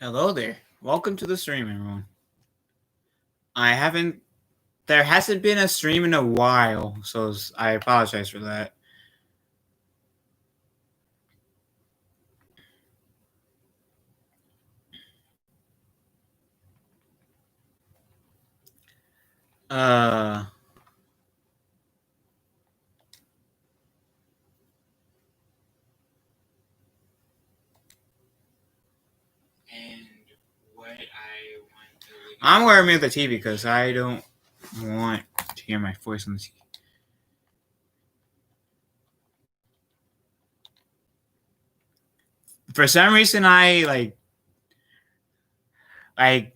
Hello there. Welcome to the stream, everyone. I haven't. There hasn't been a stream in a while, so I apologize for that. Uh. I'm going to mute the TV because I don't want to hear my voice on the TV. For some reason, I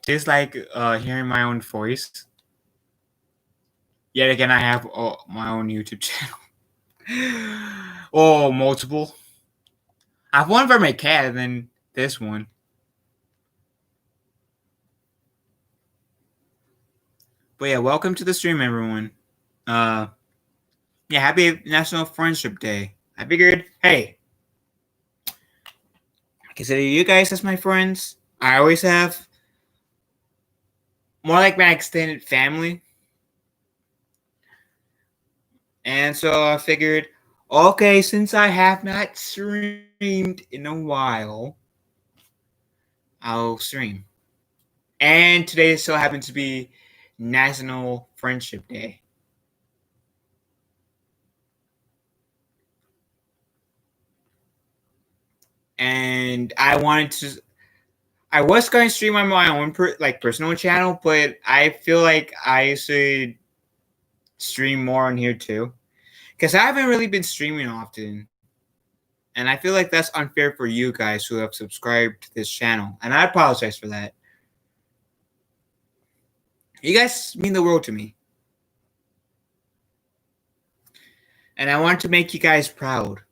dislike hearing my own voice. Yet again, I have my own YouTube channel. Oh, multiple. I have one for my cat, and then this one. But yeah, welcome to the stream, everyone. Yeah, happy National Friendship Day. I figured, hey, consider you guys as my friends. I always have more like my extended family. And so I figured, okay, since I have not streamed in a while, I'll stream. And today so happens to be National Friendship Day. And I was going to stream on my own personal channel, but I feel like I should stream more on here too, because I haven't really been streaming often, and I feel like that's unfair for you guys who have subscribed to this channel, and I apologize for that. You guys mean the world to me, and I want to make you guys proud.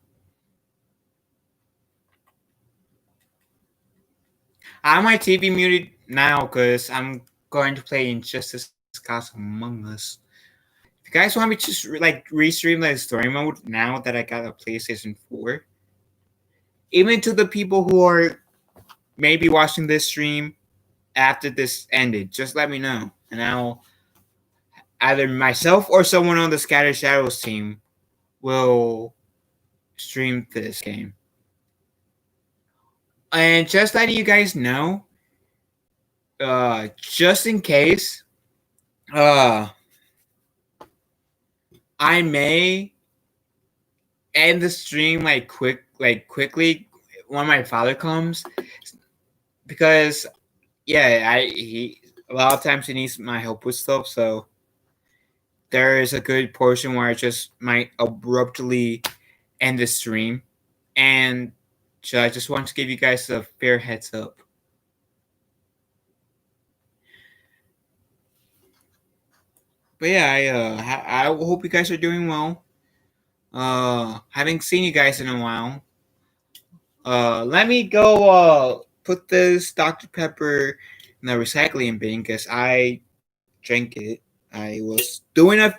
I have my TV muted now because I'm going to play Injustice Gods Among Us. If you guys want me to restream the story mode now that I got a PlayStation 4, even to the people who are maybe watching this stream after this ended, just let me know, and I'll either myself or someone on the Scattered Shadows team will stream this game. And just letting you guys know, just in case, I may end the stream quickly when my father comes, because a lot of times he needs my help with stuff, so there is a good portion where I just might abruptly end the stream, and so I just want to give you guys a fair heads up. But yeah, I hope you guys are doing well. Haven't seen you guys in a while. Let me go put this Dr. Pepper in the recycling bin because I drank it. I was doing a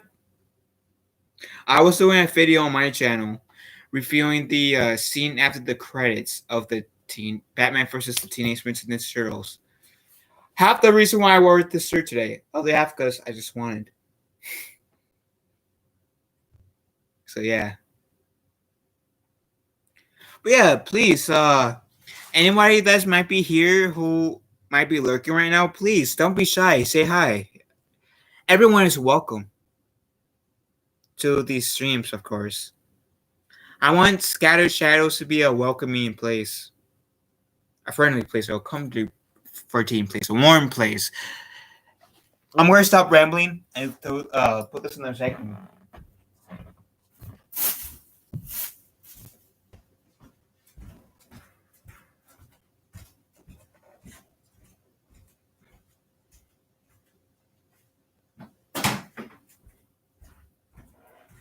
video on my channel reviewing the scene after the credits of the Batman vs. the Teenage Mutant Ninja Turtles. Half the reason why I wore this shirt today, other half because I just wanted. So yeah. But yeah, please, anybody that might be here who might be lurking right now, please don't be shy. Say hi. Everyone is welcome to these streams, of course. I want Scattered Shadows to be a welcoming place, a friendly place, a comfortable 14 place, a warm place. I'm going to stop rambling and put this in the second.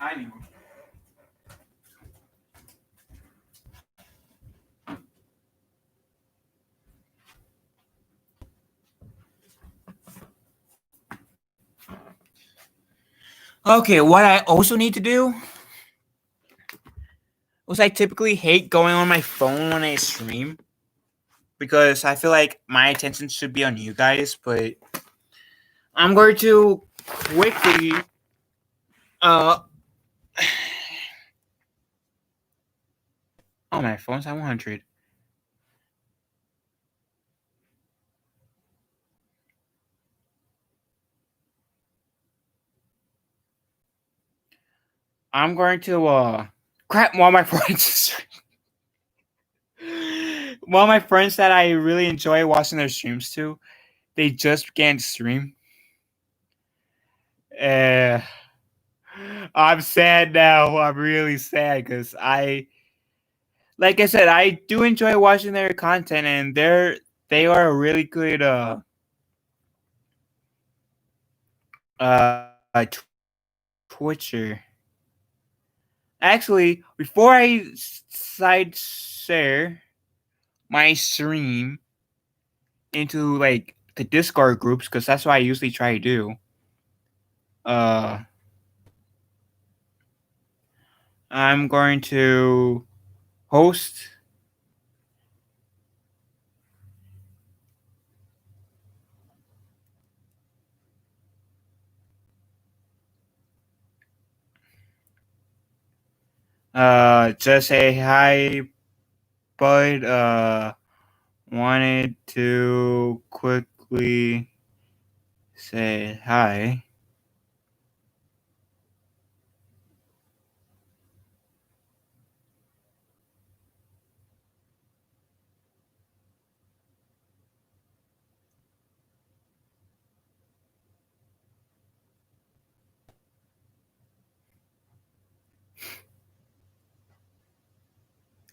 I knew. Okay, what I also need to do was I typically hate going on my phone when I stream, because I feel like my attention should be on you guys, but I'm going to quickly uh oh, my phone's at 100. I'm going to crap one of my friends. One of my friends that I really enjoy watching their streams too. They just began to stream. Uh, I'm sad now. I'm really sad because like I said, I do enjoy watching their content, and they are a really good uh Twitcher. Actually, before I side share my stream into like the Discord groups, because that's what I usually try to do. Uh, I'm going to host. Just say hi, bud. Wanted to quickly say hi.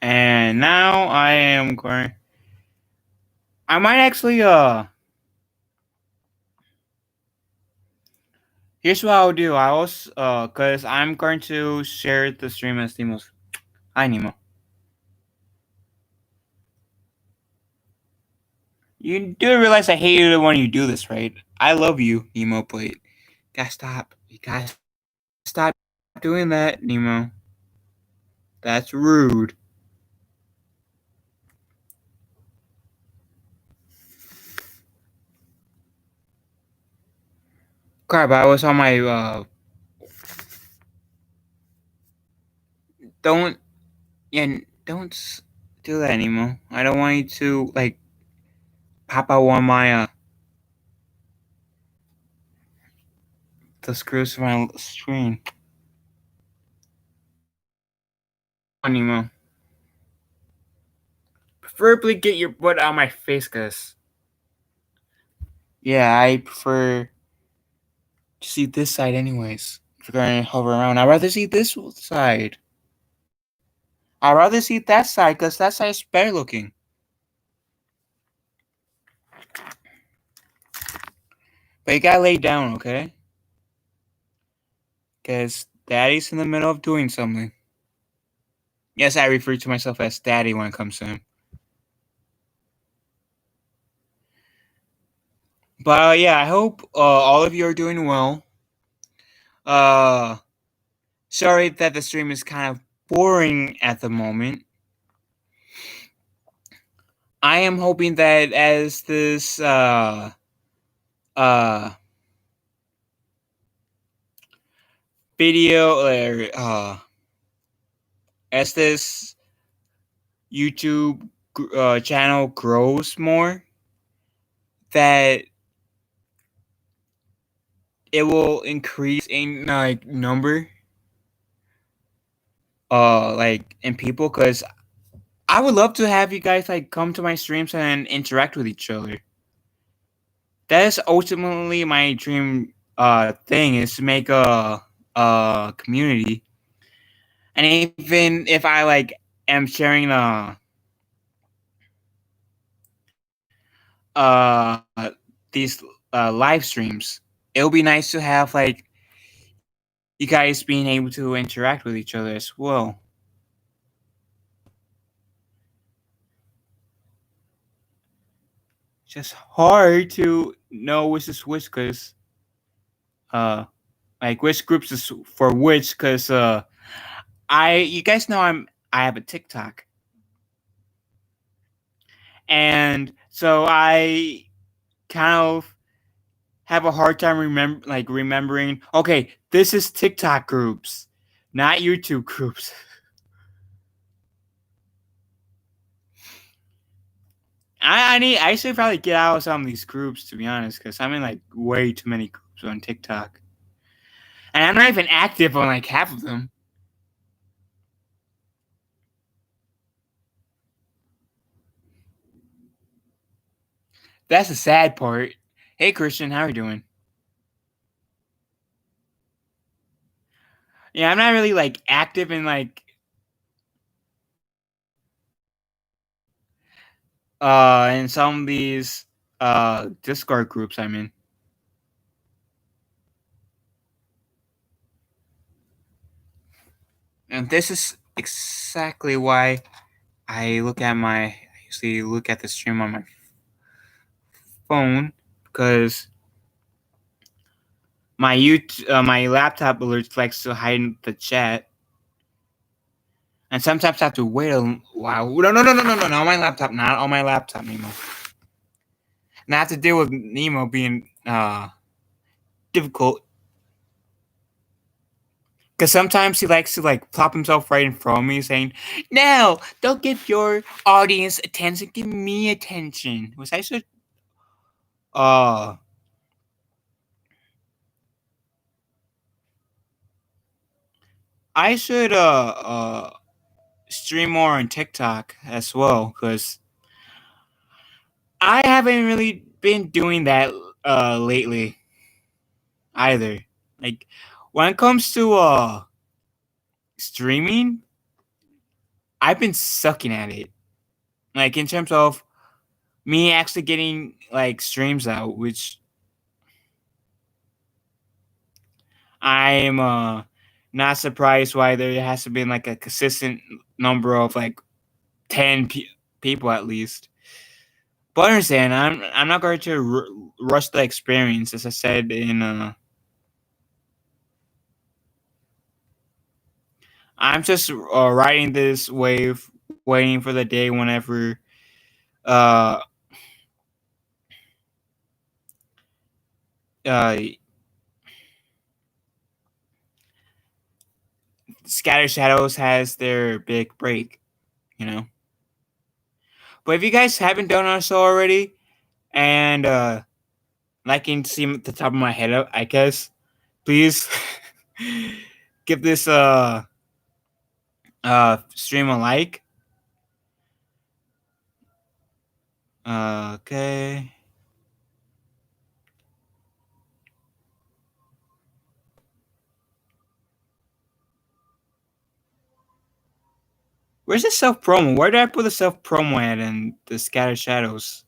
And now I am going. I might actually Here's what I'll do. I also cause I'm going to share the stream as Nemo's. Hi, Nemo. You do realize I hate you when you do this, right? I love you, Nemo, but you gotta stop. You gotta stop doing that, Nemo. That's rude. Crap, I was on my don't don't do that anymore. I don't want you to like pop out on my the screws from my screen. Nemo. Preferably get your butt out of my face, cause yeah, I prefer to see this side anyways. If you're gonna hover around, I'd rather see this side. I'd rather see that side because that side is better looking. But you gotta lay down, okay? Because Daddy's in the middle of doing something. Yes, I refer to myself as Daddy when it comes to him. But yeah, I hope all of you are doing well. Sorry that the stream is kind of boring at the moment. I am hoping that as this uh video or as this YouTube channel grows more, that it will increase in like number like in people, because I would love to have you guys like come to my streams and interact with each other. That is ultimately my dream thing, is to make a community. And even if I like am sharing uh these live streams, it'll be nice to have like you guys being able to interact with each other as well. It's just hard to know which is which, because like which groups is for which, because you guys know I have a TikTok, and so I kind of have a hard time remembering. Okay, this is TikTok groups, not YouTube groups. I should probably get out of some of these groups, to be honest, because I'm in like way too many groups on TikTok, and I'm not even active on like half of them. That's the sad part. Hey Christian, how are you doing? Yeah, I'm not really like active in some of these Discord groups I'm in. And this is exactly why I usually look at the stream on my phone, because my laptop alerts likes to hide the chat, and sometimes I have to wait a while. No, not on my laptop, not on my laptop, Nemo. And I have to deal with Nemo being difficult, because sometimes he likes to like plop himself right in front of me, saying, "No, don't give your audience attention. Give me attention." Was I should uh I should stream more on TikTok as well, because I haven't really been doing that lately either. Like when it comes to streaming, I've been sucking at it. Like in terms of me actually getting like streams out, which I'm not surprised why there has to be like a consistent number of like 10 people at least. But understand, I'm not going to rush the experience, as I said in I'm just riding this wave, waiting for the day whenever uh uh Scatter Shadows has their big break, you know. But if you guys haven't done so already, and liking to see at the top of my head, I guess, please give this stream a like. Okay. Where's the self promo? Where did I put the self promo at in the Scatter Shadows?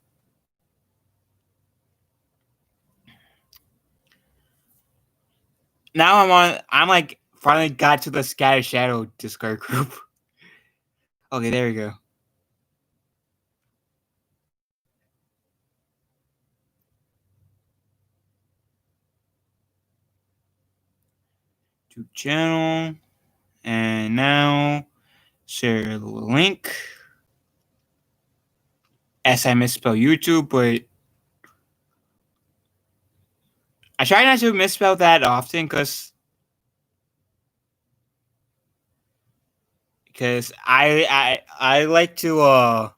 Now I'm like finally got to the Scatter Shadow Discord group. Okay, there we go. To channel, and now share the link. As I misspell YouTube, but I try not to misspell that often, because I like to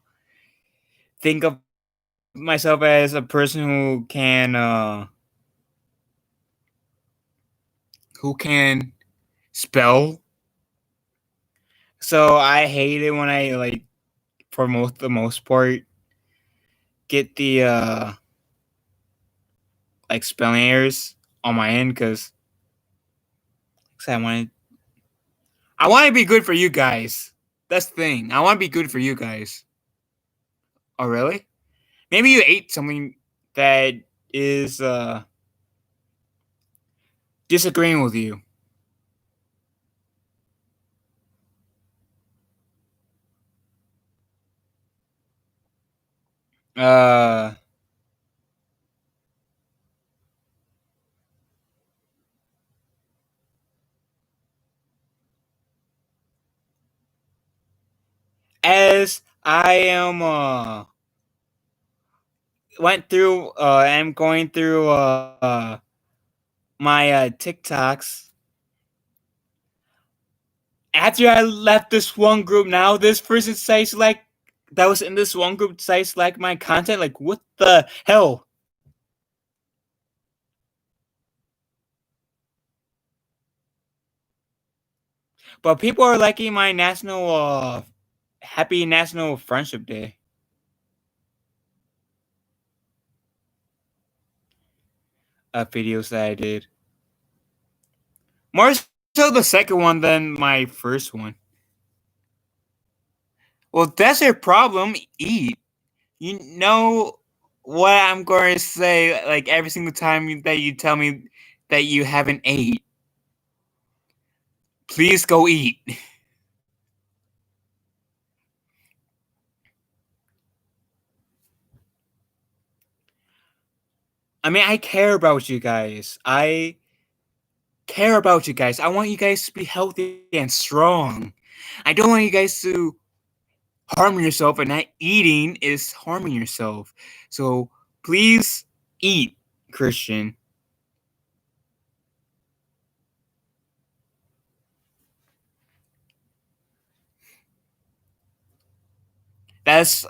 think of myself as a person who can spell. So I hate it when I like, for the most part, get the like spelling errors on my end, because I want to be good for you guys. That's the thing. I want to be good for you guys. Oh really? Maybe you ate something that is disagreeing with you. Uh, as I am went through. I'm going through my TikToks. After I left this one group, now this person says like that was in this one group says like my content. Like what the hell? But people are liking my national happy National Friendship Day videos that I did. More so the second one than my first one. Well, that's your problem. Eat. You know what I'm going to say like every single time that you tell me that you haven't ate. Please go eat. I mean, I care about you guys. I care about you guys. I want you guys to be healthy and strong. I don't want you guys to harm yourself, and not eating is harming yourself. So please eat, Christian. That's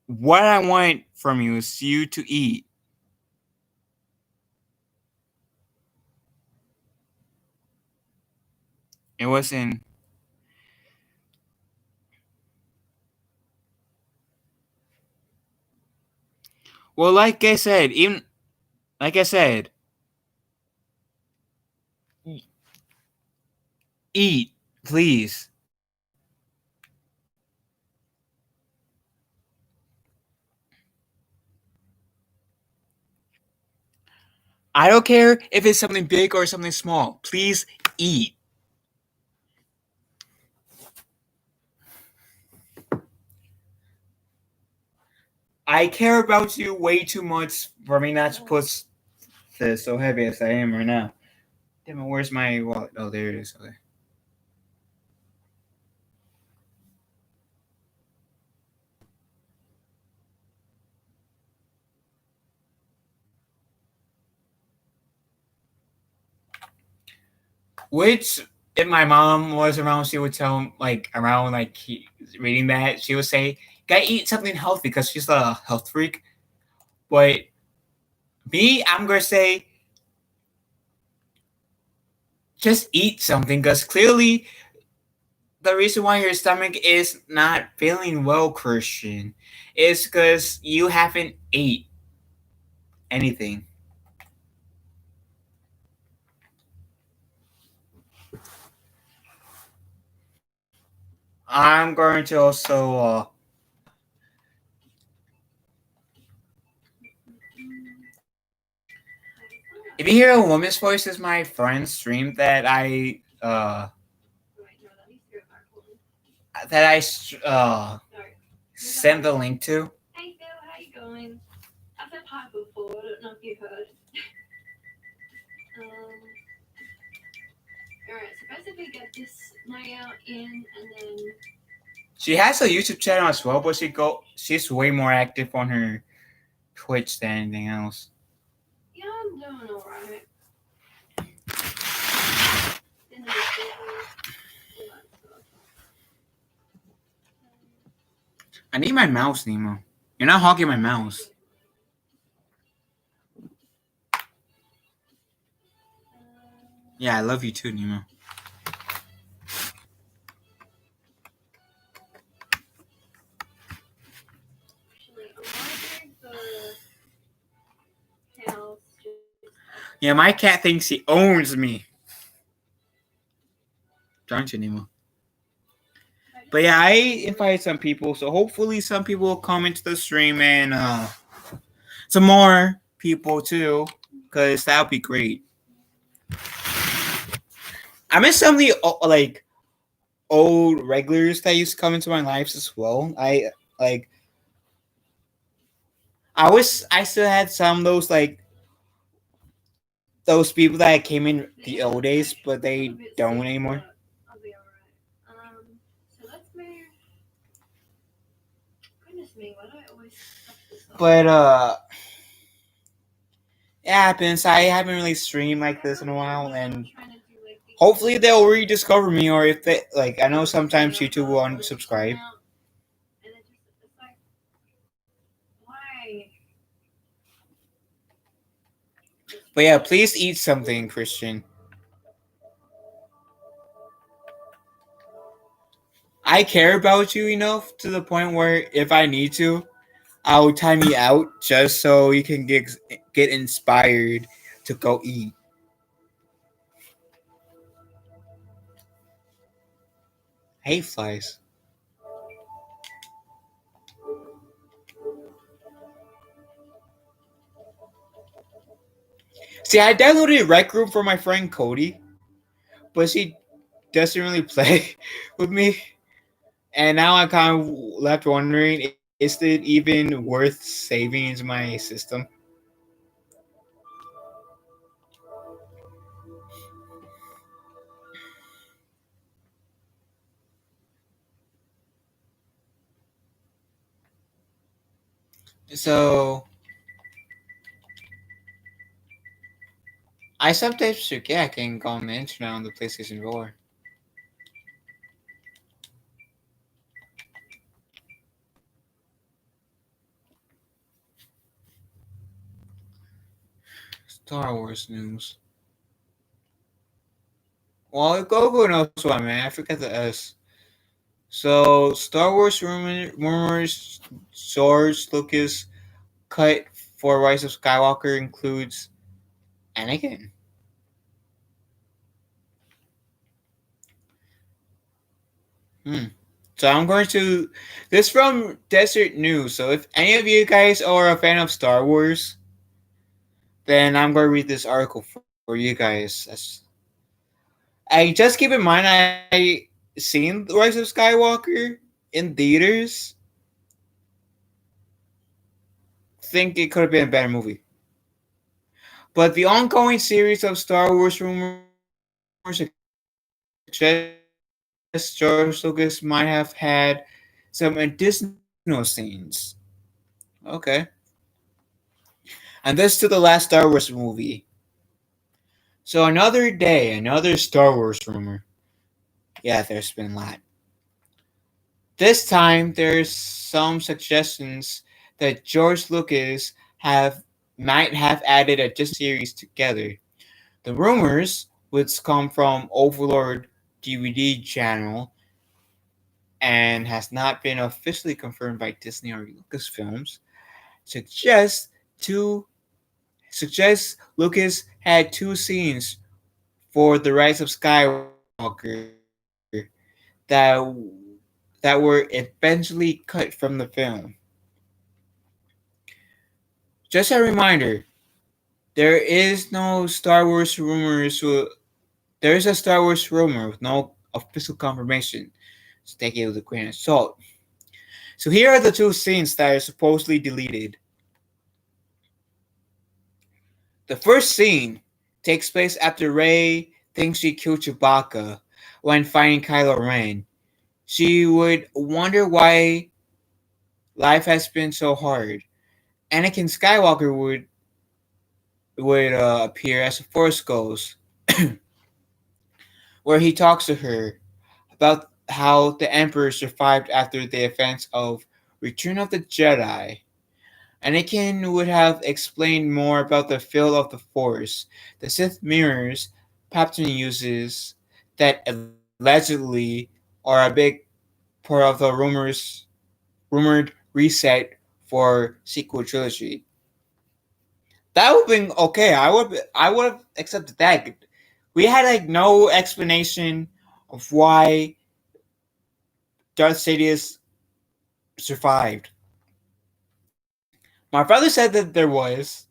what I want from you is you to eat. It wasn't. Well, like I said, eat, please. I don't care if it's something big or something small. Please eat. I care about you way too much for me not to put this so heavy as I am right now. Damn it, where's my wallet? Oh, there it is. Okay. Which, if my mom was around, she would tell like around like reading that she would say, "Gotta eat something healthy," because she's a health freak. But me, I'm gonna say, just eat something because clearly the reason why your stomach is not feeling well, Christian, is because you haven't ate anything. I'm going to also if you hear a woman's voice, is my friend's stream that I sent the link to. Hey Phil, how you going? I've said hi before. I don't know if you heard. Alright, so basically get this layout in, and then She has a YouTube channel as well, but she's way more active on her Twitch than anything else. yeah, I'm doing alright. I need my mouse, Nemo. You're not hogging my mouse. Yeah, I love you too, Nemo. Yeah, my cat thinks he owns me. Don't you, Nemo? But yeah, I invited some people, so hopefully some people will come into the stream and some more people too, because that would be great. I miss some of the like old regulars that used to come into my lives as well. I still had some of those people that came in the old days, but they don't anymore. I'll be alright. So let's move. me. Why do I always fuck this up? But it happens. I haven't really streamed like this in a while, and hopefully they'll rediscover me. Or if they like, I know sometimes YouTube will unsubscribe. And it's like, why? But yeah, please eat something, Christian. I care about you enough to the point where if I need to, I'll time you out just so you can get inspired to go eat. I hate flies. See, I downloaded Rec Room for my friend Cody, but she doesn't really play with me. And now I'm kind of left wondering, is it even worth saving into my system? So I sometimes forget I can go on the internet on the PlayStation 4. Star Wars news. Well, Goku knows what, man. I forgot the S. So, Star Wars rumors George Lucas cut for Rise of Skywalker includes Anakin. So I'm going to this from Desert News. So if any of you guys are a fan of Star Wars, then I'm going to read this article for you guys. I just keep in mind I seen The Rise of Skywalker in theaters. Think it could have been a better movie. But the ongoing series of Star Wars rumors suggest George Lucas might have had some additional scenes. Okay. And this to the last Star Wars movie. So another day, another Star Wars rumor. Yeah, there's been a lot. This time, there's some suggestions that George Lucas might have added a Disney series together. The rumors, which come from Overlord DVD channel and has not been officially confirmed by Disney or Lucasfilms, suggest Lucas had two scenes for The Rise of Skywalker that that were eventually cut from the film. Just a reminder, there is no Star Wars rumors. There is a Star Wars rumor with no official confirmation. So take it with a grain of salt. So here are the two scenes that are supposedly deleted. The first scene takes place after Rey thinks she killed Chewbacca when fighting Kylo Ren. She would wonder why life has been so hard. Anakin Skywalker would appear as the Force goes, where he talks to her about how the Emperor survived after the events of Return of the Jedi. Anakin would have explained more about the field of the Force, the Sith mirrors Palpatine uses that allegedly are a big part of the rumored reset for sequel trilogy. That would have been okay. I would have accepted that. We had like no explanation of why Darth Sidious survived. My father said that there was.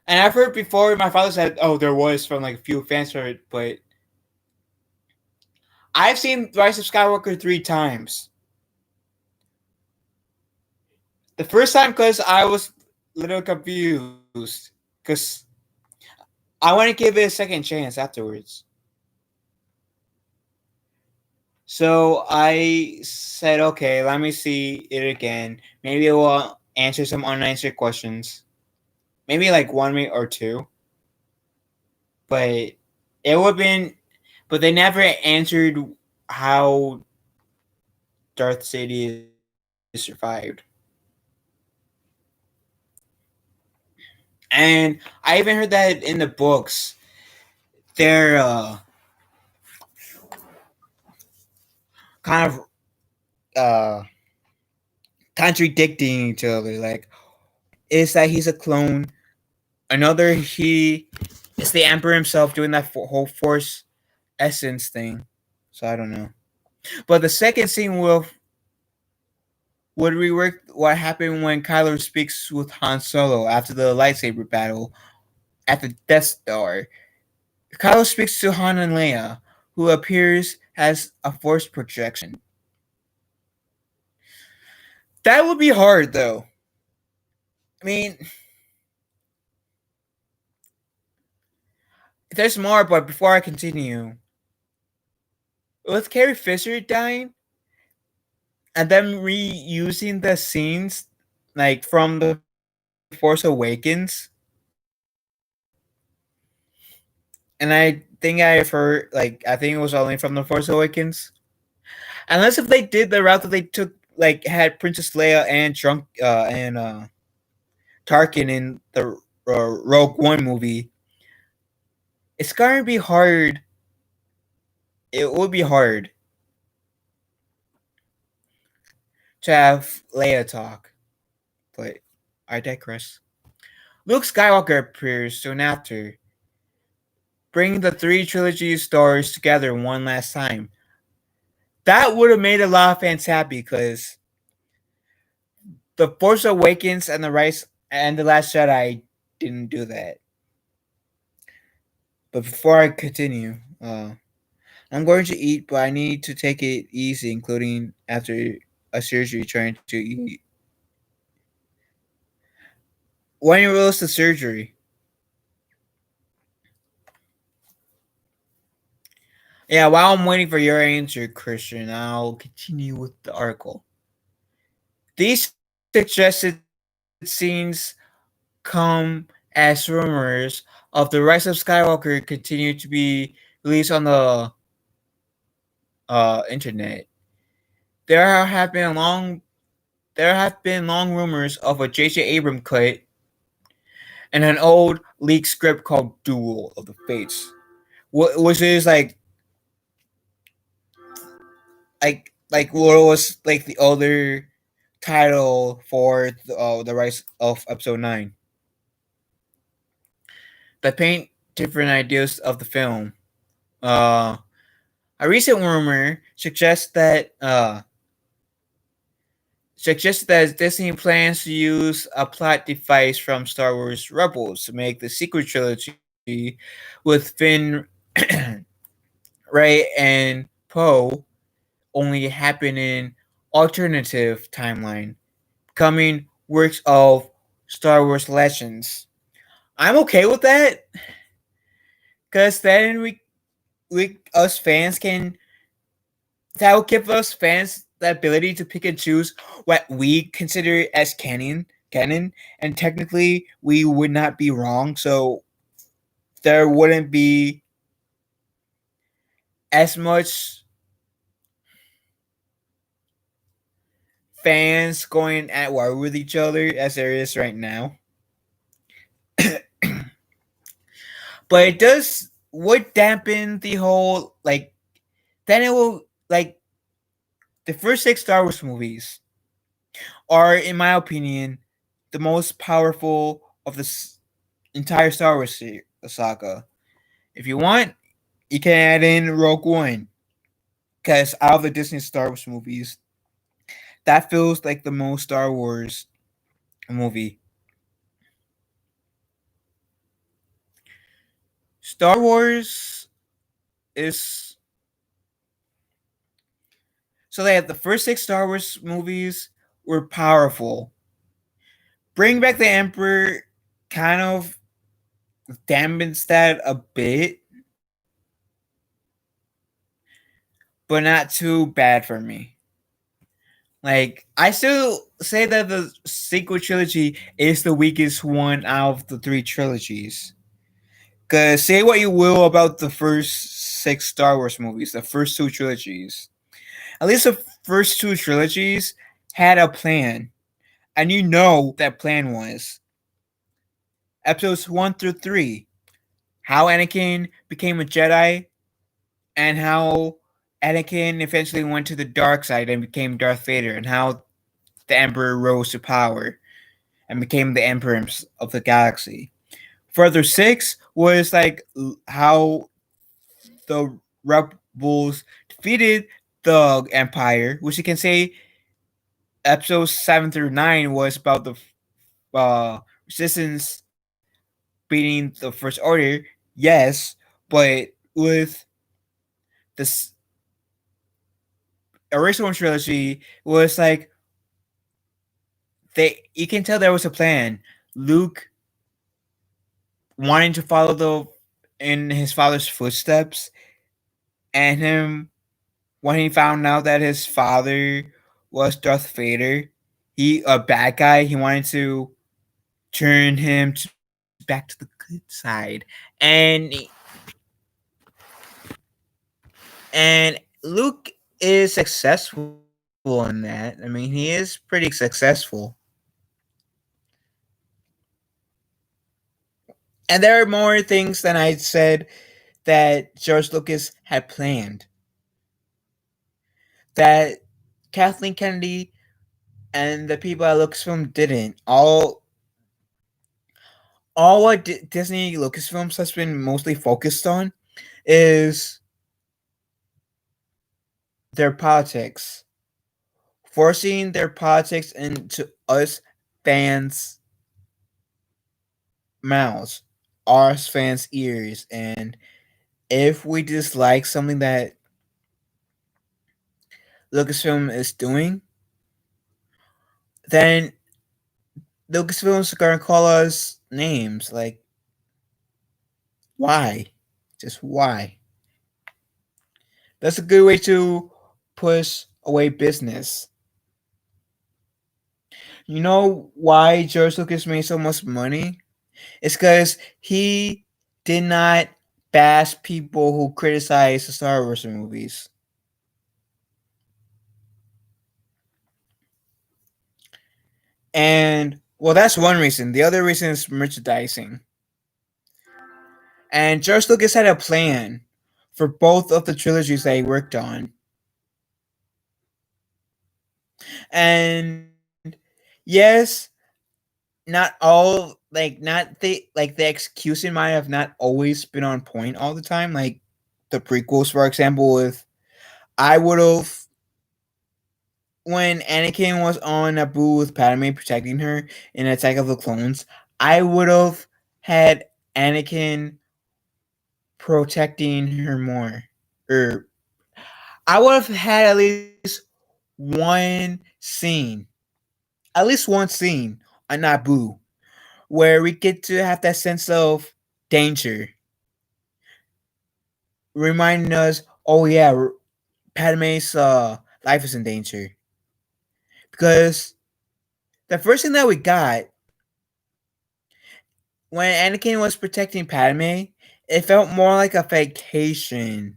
And I've heard before my father said, oh, there was from like a few fans heard, but I've seen Rise of Skywalker 3 times. The first time because I was a little confused. Because I want to give it a second chance afterwards. So I said, okay, let me see it again. Maybe it will answer some unanswered questions. Maybe like one or two. But it would have been, but they never answered how Darth Sidious survived. And I even heard that in the books, they're kind of uh, contradicting each other. Like, one is that he's a clone, another he is the Emperor himself doing that whole Force essence thing. So I don't know. But the second scene would rework what happened when Kylo speaks with Han Solo after the lightsaber battle at the Death Star. Kylo speaks to Han and Leia, who appears as a Force projection. That would be hard, though. I mean, there's more, but before I continue, with Carrie Fisher dying and them reusing the scenes like from The Force Awakens, and I think I've heard like I think it was only from The Force Awakens. Unless if they did the route that they took, like had Princess Leia and Tarkin in the Rogue One movie, it's gonna be hard. It would be hard to have Leia talk, but I digress. Luke Skywalker appears soon after, bringing the three trilogy stories together one last time. That would have made a lot of fans happy because The Force Awakens and The Last Jedi didn't do that. But before I continue, I'm going to eat, but I need to take it easy, including after a surgery trying to eat. When was the surgery? Yeah, while I'm waiting for your answer, Christian, I'll continue with the article. These suggested scenes come as rumors of the Rise of Skywalker continue to be released on the internet. There have been long rumors of a J.J. Abrams cut and an old leaked script called Duel of the Fates, which is like what was like the other title for the Rise of Episode 9. That paint different ideas of the film. Uh, a recent rumor suggests that Disney plans to use a plot device from Star Wars Rebels to make the sequel trilogy with Finn, Rey, and Poe only happen in alternative timeline, becoming works of Star Wars Legends. I'm okay with that because then we us fans can that will give us fans the ability to pick and choose what we consider as canon, and technically we would not be wrong. So there wouldn't be as much fans going at war with each other as there is right now. But it does would dampen the whole like then it will like the first 6 Star Wars movies are, in my opinion, the most powerful of the entire Star Wars saga. If you want, you can add in Rogue One, because out of the Disney Star Wars movies, that feels like the most Star Wars movie. Star Wars is so that the first 6 Star Wars movies were powerful. Bring Back the Emperor kind of dampens that a bit, but not too bad for me. Like, I still say that the sequel trilogy is the weakest one out of the three trilogies. Because say what you will about the first six Star Wars movies, the first two trilogies. At least the first two trilogies had a plan. And you know that plan was episodes 1 through 3, how Anakin became a Jedi, and how Anakin eventually went to the dark side and became Darth Vader, and how the Emperor rose to power and became the Emperor of the galaxy. Further 6 was like how the rebels defeated the Empire, which you can say episodes 7 through 9 was about the resistance beating the First Order, yes, but with this original trilogy was like you can tell there was a plan. Luke wanting to follow in his father's footsteps, and him when he found out that his father was Darth Vader, he a bad guy. He wanted to turn him back to the good side, and Luke is successful in that. I mean, he is pretty successful. And there are more things than I said that George Lucas had planned. That Kathleen Kennedy and the people at Lucasfilm didn't. All what Disney Lucasfilms has been mostly focused on is their politics. Forcing their politics into us fans' mouths, us fans' ears, and if we dislike something that Lucasfilm is doing, then Lucasfilm's gonna call us names. Like, why? Just why? That's a good way to push away business. You know why George Lucas made so much money? It's because he did not bash people who criticize the Star Wars movies. And, well, that's one reason. The other reason is merchandising. And George Lucas had a plan for both of the trilogies that he worked on. And yes, not all not the execution might have not always been on point all the time. Like the prequels, for example, with I would have when Anakin was on Naboo with Padme protecting her in Attack of the Clones, I would have had Anakin protecting her more. Or I would have had at least one scene on Naboo where we get to have that sense of danger, reminding us, oh yeah, Padme's life is in danger. Because the first thing that we got when Anakin was protecting Padme, it felt more like a vacation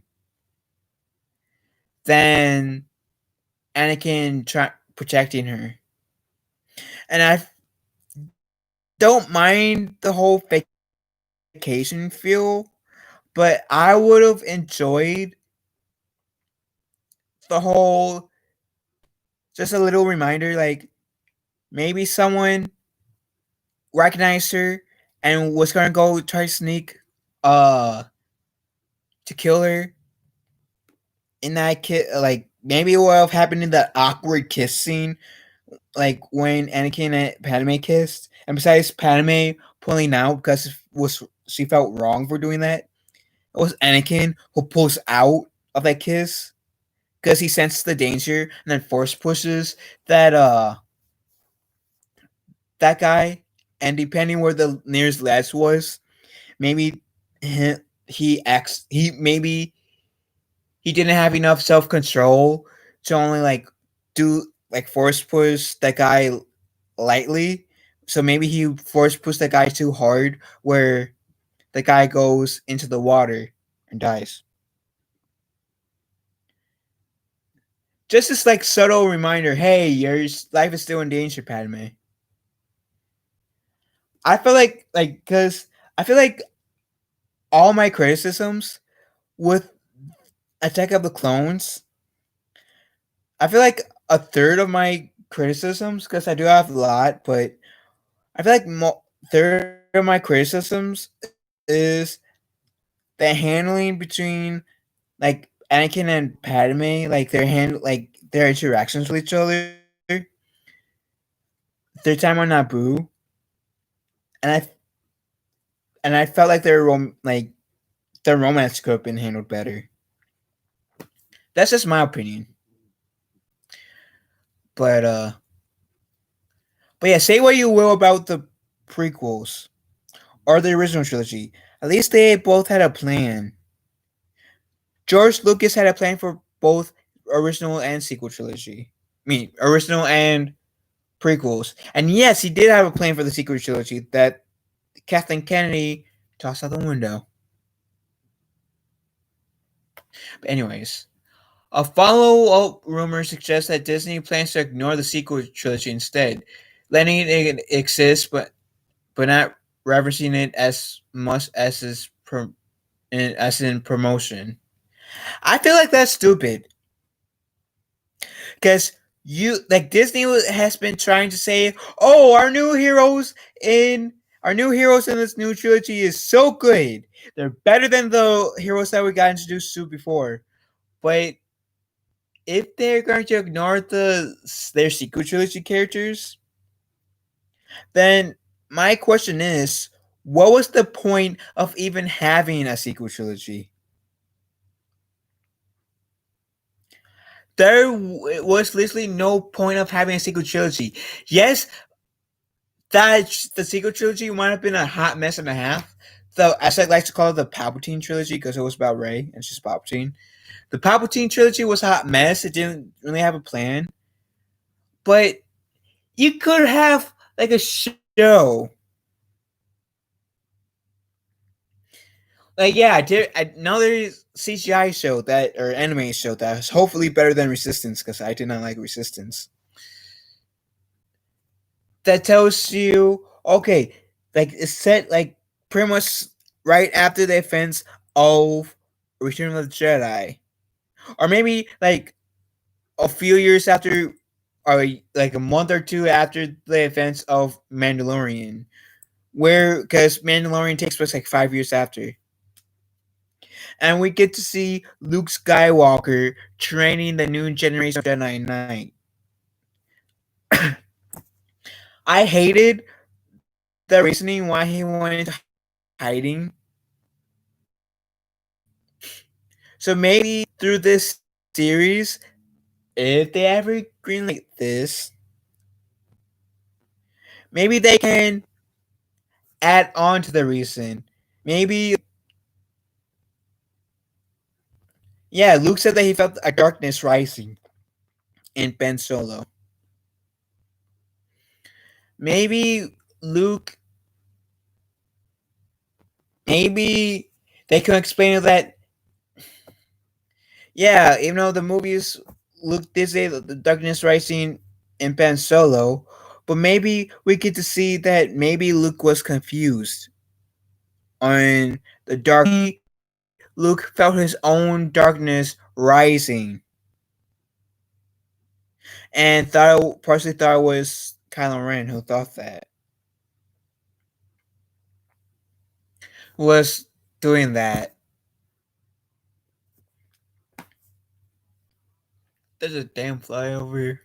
than Anakin protecting her. And I don't mind the whole vacation feel, but I would have enjoyed the whole just a little reminder, like maybe someone recognized her and was gonna go try to sneak to kill her in that like maybe it would have happened in that awkward kiss scene, like when Anakin and Padme kissed. And besides Padme pulling out because she felt wrong for doing that, it was Anakin who pulls out of that kiss because he senses the danger and then force pushes that guy. And depending where the nearest ledge was, maybe he maybe he didn't have enough self control to only like do like force push that guy lightly. So maybe he force pushed that guy too hard, where the guy goes into the water and dies. Just this like subtle reminder, hey, your life is still in danger, Padme. I feel like because I feel like all my criticisms with Attack of the Clones, I feel like a third of my criticisms, because I do have a lot, but I feel like third of my criticisms is the handling between like Anakin and Padme, like like their interactions with each other, their time on Naboo, and I felt like their romance could have been handled better. That's just my opinion. But but yeah, say what you will about the prequels or the original trilogy. At least they both had a plan. George Lucas had a plan for both original and sequel trilogy. I mean, original and prequels. And yes, he did have a plan for the sequel trilogy that Kathleen Kennedy tossed out the window. But anyways, a follow-up rumor suggests that Disney plans to ignore the sequel trilogy instead, letting it exist but not referencing it as much as in promotion. I feel like that's stupid because you like Disney has been trying to say, "Oh, our new heroes in this new trilogy is so good. They're better than the heroes that we got introduced to before." But if they're going to ignore their sequel trilogy characters, then my question is, what was the point of even having a sequel trilogy? There was literally no point of having a sequel trilogy. Yes, that the sequel trilogy might have been a hot mess and a half. Though, as I like to call it, the Palpatine trilogy, because it was about Rey and she's Palpatine. The Palpatine trilogy was a hot mess. It didn't really have a plan, but you could have like a show. Like yeah, another CGI show that or anime show that is hopefully better than Resistance because I did not like Resistance. That tells you okay, like it's set like pretty much right after the events of Return of the Jedi, or maybe like a few years after, or like a month or two after the events of Mandalorian, where because Mandalorian takes place like 5 years after. And we get to see Luke Skywalker training the new generation of Jedi Knight. I hated the reasoning why he went into hiding. So maybe through this series, if they ever greenlight this, maybe they can add on to the reason. Maybe, yeah, Luke said that he felt a darkness rising in Ben Solo. Maybe Luke, maybe they can explain that. Yeah, even though the movies Luke did say the darkness rising in Ben Solo, but maybe we get to see that maybe Luke was confused on the dark. Luke felt his own darkness rising, and partially thought it was Kylo Ren who thought that was doing that. There's a damn fly over here.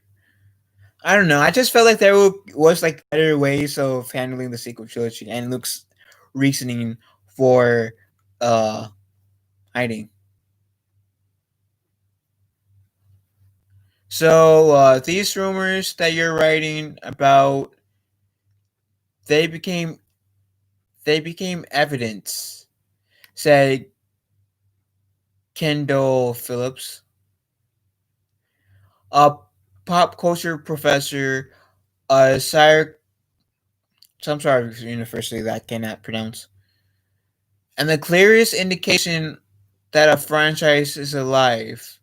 I don't know. I just felt like there was like better ways of handling the sequel trilogy and Luke's reasoning for uh hiding. So these rumors that you're writing about, they became evidence. Said Kendall Phillips, a pop culture professor, Sire, some sort of university that I cannot pronounce, and the clearest indication that a franchise is alive.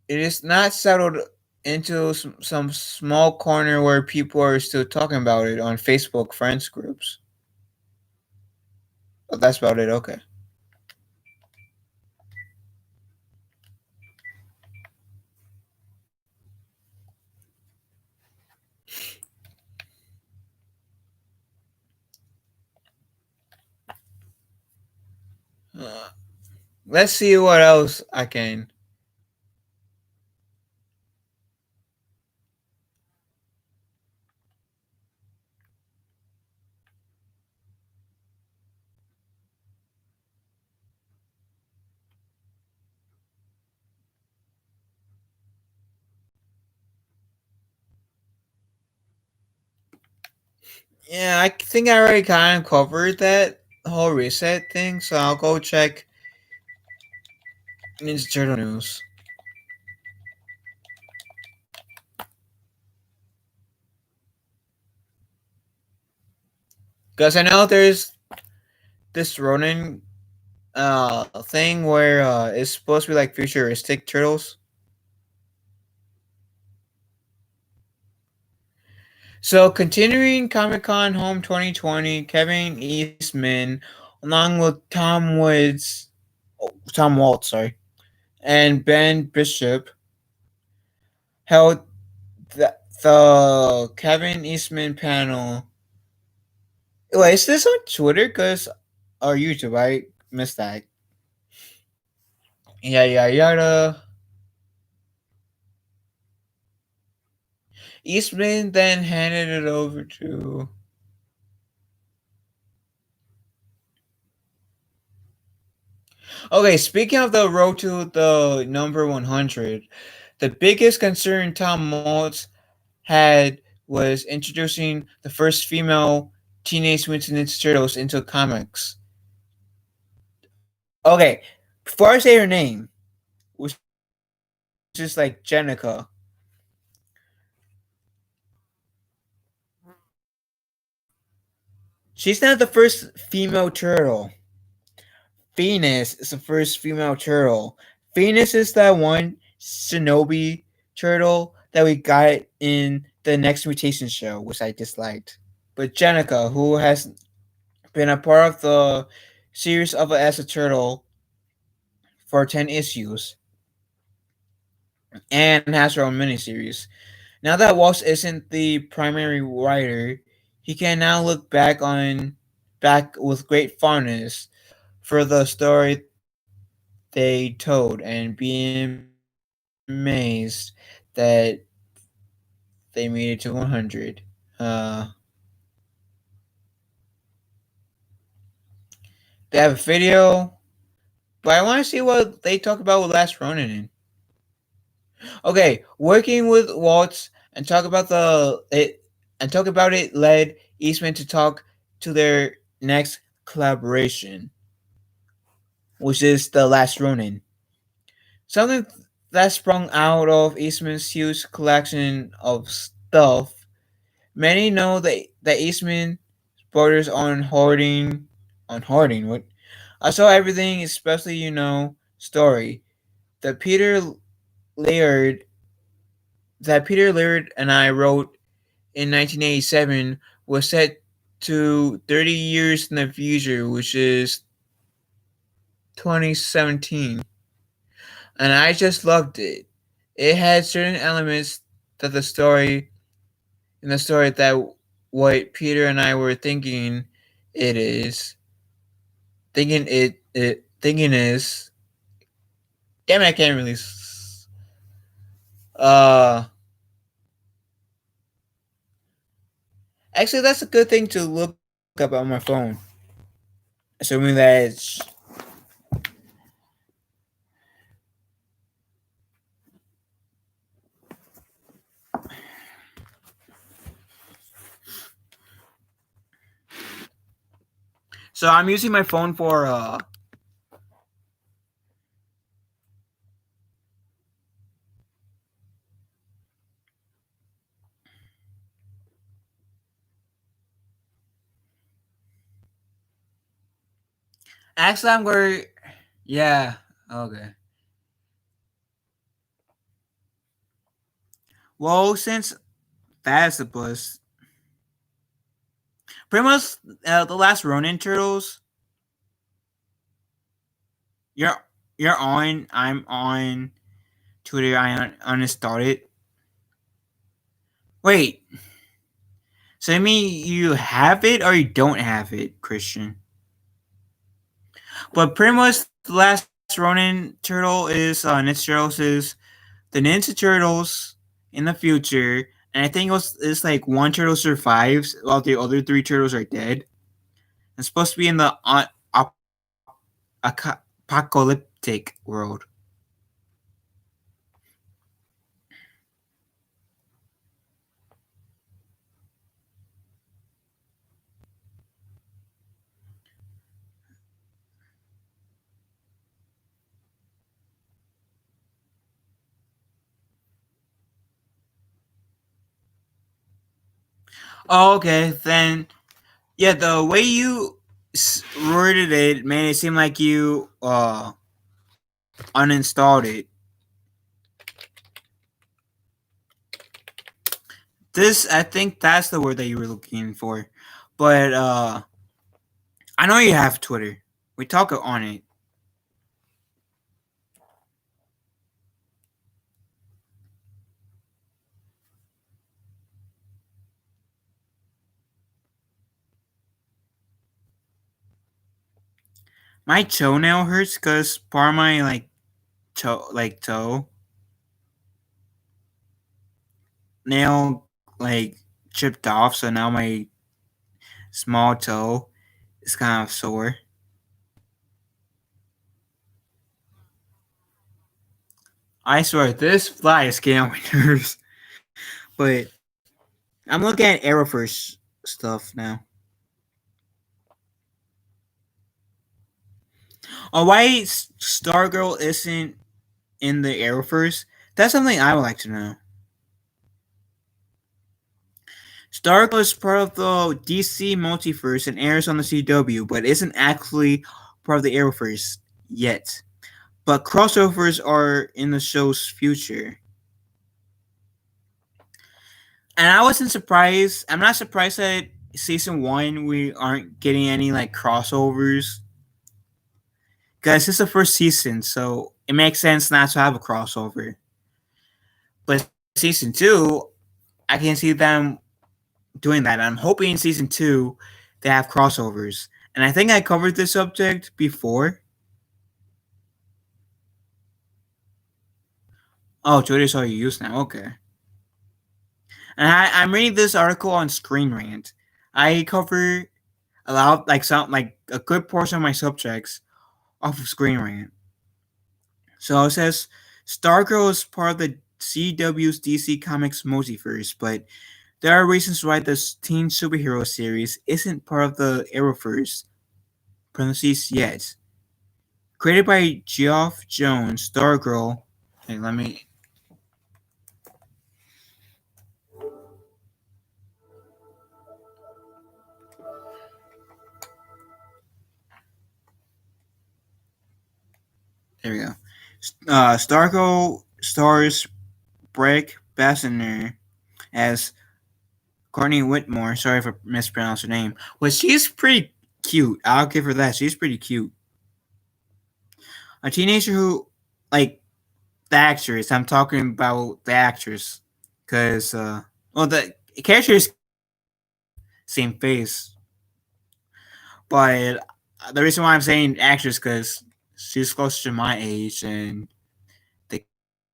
It is not settled into some small corner where people are still talking about it on Facebook friends groups. But that's about it. Okay. Uh, let's see what else I can. Yeah, I think I already kind of covered that whole reset thing, so I'll go check Ninja Turtle news. Because I know there's this Ronin thing where it's supposed to be like futuristic turtles. So continuing Comic Con Home 2020, Kevin Eastman, along with Tom Waltz, sorry, and Ben Bishop, held the Kevin Eastman panel. Wait, is this on Twitter? Or YouTube? I missed that. Yeah, yeah, yada. Eastman then handed it over to. Okay, speaking of the road to the number 100, the biggest concern Tom Maltz had was introducing the first female Teenage Mutant Ninja Turtles into comics. Okay, before I say her name, which is like Jenica, she's not the first female turtle. Venus is the first female turtle. Venus is that one Shinobi turtle that we got in the Next Mutation show, which I disliked. But Jenica, who has been a part of the series of as a turtle for 10 issues and has her own miniseries. Now that Waltz isn't the primary writer, he can now look back with great fondness for the story they told and be amazed that they made it to 100. They have a video, but I want to see what they talk about with Last Ronin in. Okay, working with Waltz and talk about it led Eastman to talk to their next collaboration, which is the Last Ronin. Something that sprung out of Eastman's huge collection of stuff. Many know that Eastman borders on hoarding. What I saw everything, especially story. The Laird Peter Laird and I wrote in 1987 was set to 30 years in the future, which is 2017. And I just loved it. It had certain elements that the story that what Peter and I were it is thinking is damn it, I can't really uh actually that's a good thing to look up on my phone. Assuming that it's so I'm using my phone for Actually, I'm going. Yeah. Okay. Well, since that's the plus, pretty much the last Ronin Turtles. You're you're on. I'm on Twitter. I uninstalled it. Wait. So you mean you have it or you don't have it, Christian? But pretty much the last Ronin turtle is Ninja Turtles is the Ninja Turtles in the future, and I think it's like one turtle survives while the other three turtles are dead. It's supposed to be in the apocalyptic world. Oh, okay, then yeah, the way you worded it made it seem like you uninstalled it. This, I think that's the word that you were looking for, but I know you have Twitter. We talk on it. My toenail hurts because part of my toe nail chipped off, so now my small toe is kind of sore. I swear this fly is getting on my nerves. But I'm looking at Arrowverse stuff now. Oh, why Stargirl isn't in the Arrowverse? That's something I would like to know. Stargirl is part of the DC multiverse and airs on the CW, but isn't actually part of the Arrowverse yet. But crossovers are in the show's future. And I wasn't surprised. I'm not surprised that season one we aren't getting any like crossovers. Because it's the first season, so it makes sense not to have a crossover. But season two, I can see them doing that. I'm hoping in season two they have crossovers. And I think I covered this subject before. Oh, Twitter's all you use now. Okay. And I'm reading this article on Screen Rant. I cover a lot, like some, like a good portion of my subjects off of Screen Rant. So it says Stargirl is part of the CW's DC Comics multiverse, but there are reasons why this teen superhero series isn't part of the Arrowverse, parentheses yet. Created by Geoff Jones, Stargirl. Okay, let me. There we go. Stargirl stars Breck Bassiner as Courtney Whitmore. Sorry if I mispronounced her name. Well, she's pretty cute. I'll give her that. She's pretty cute. A teenager who, like, the actress. I'm talking about the actress. Because, well, the character is same face. But the reason why I'm saying actress because she's close to my age and the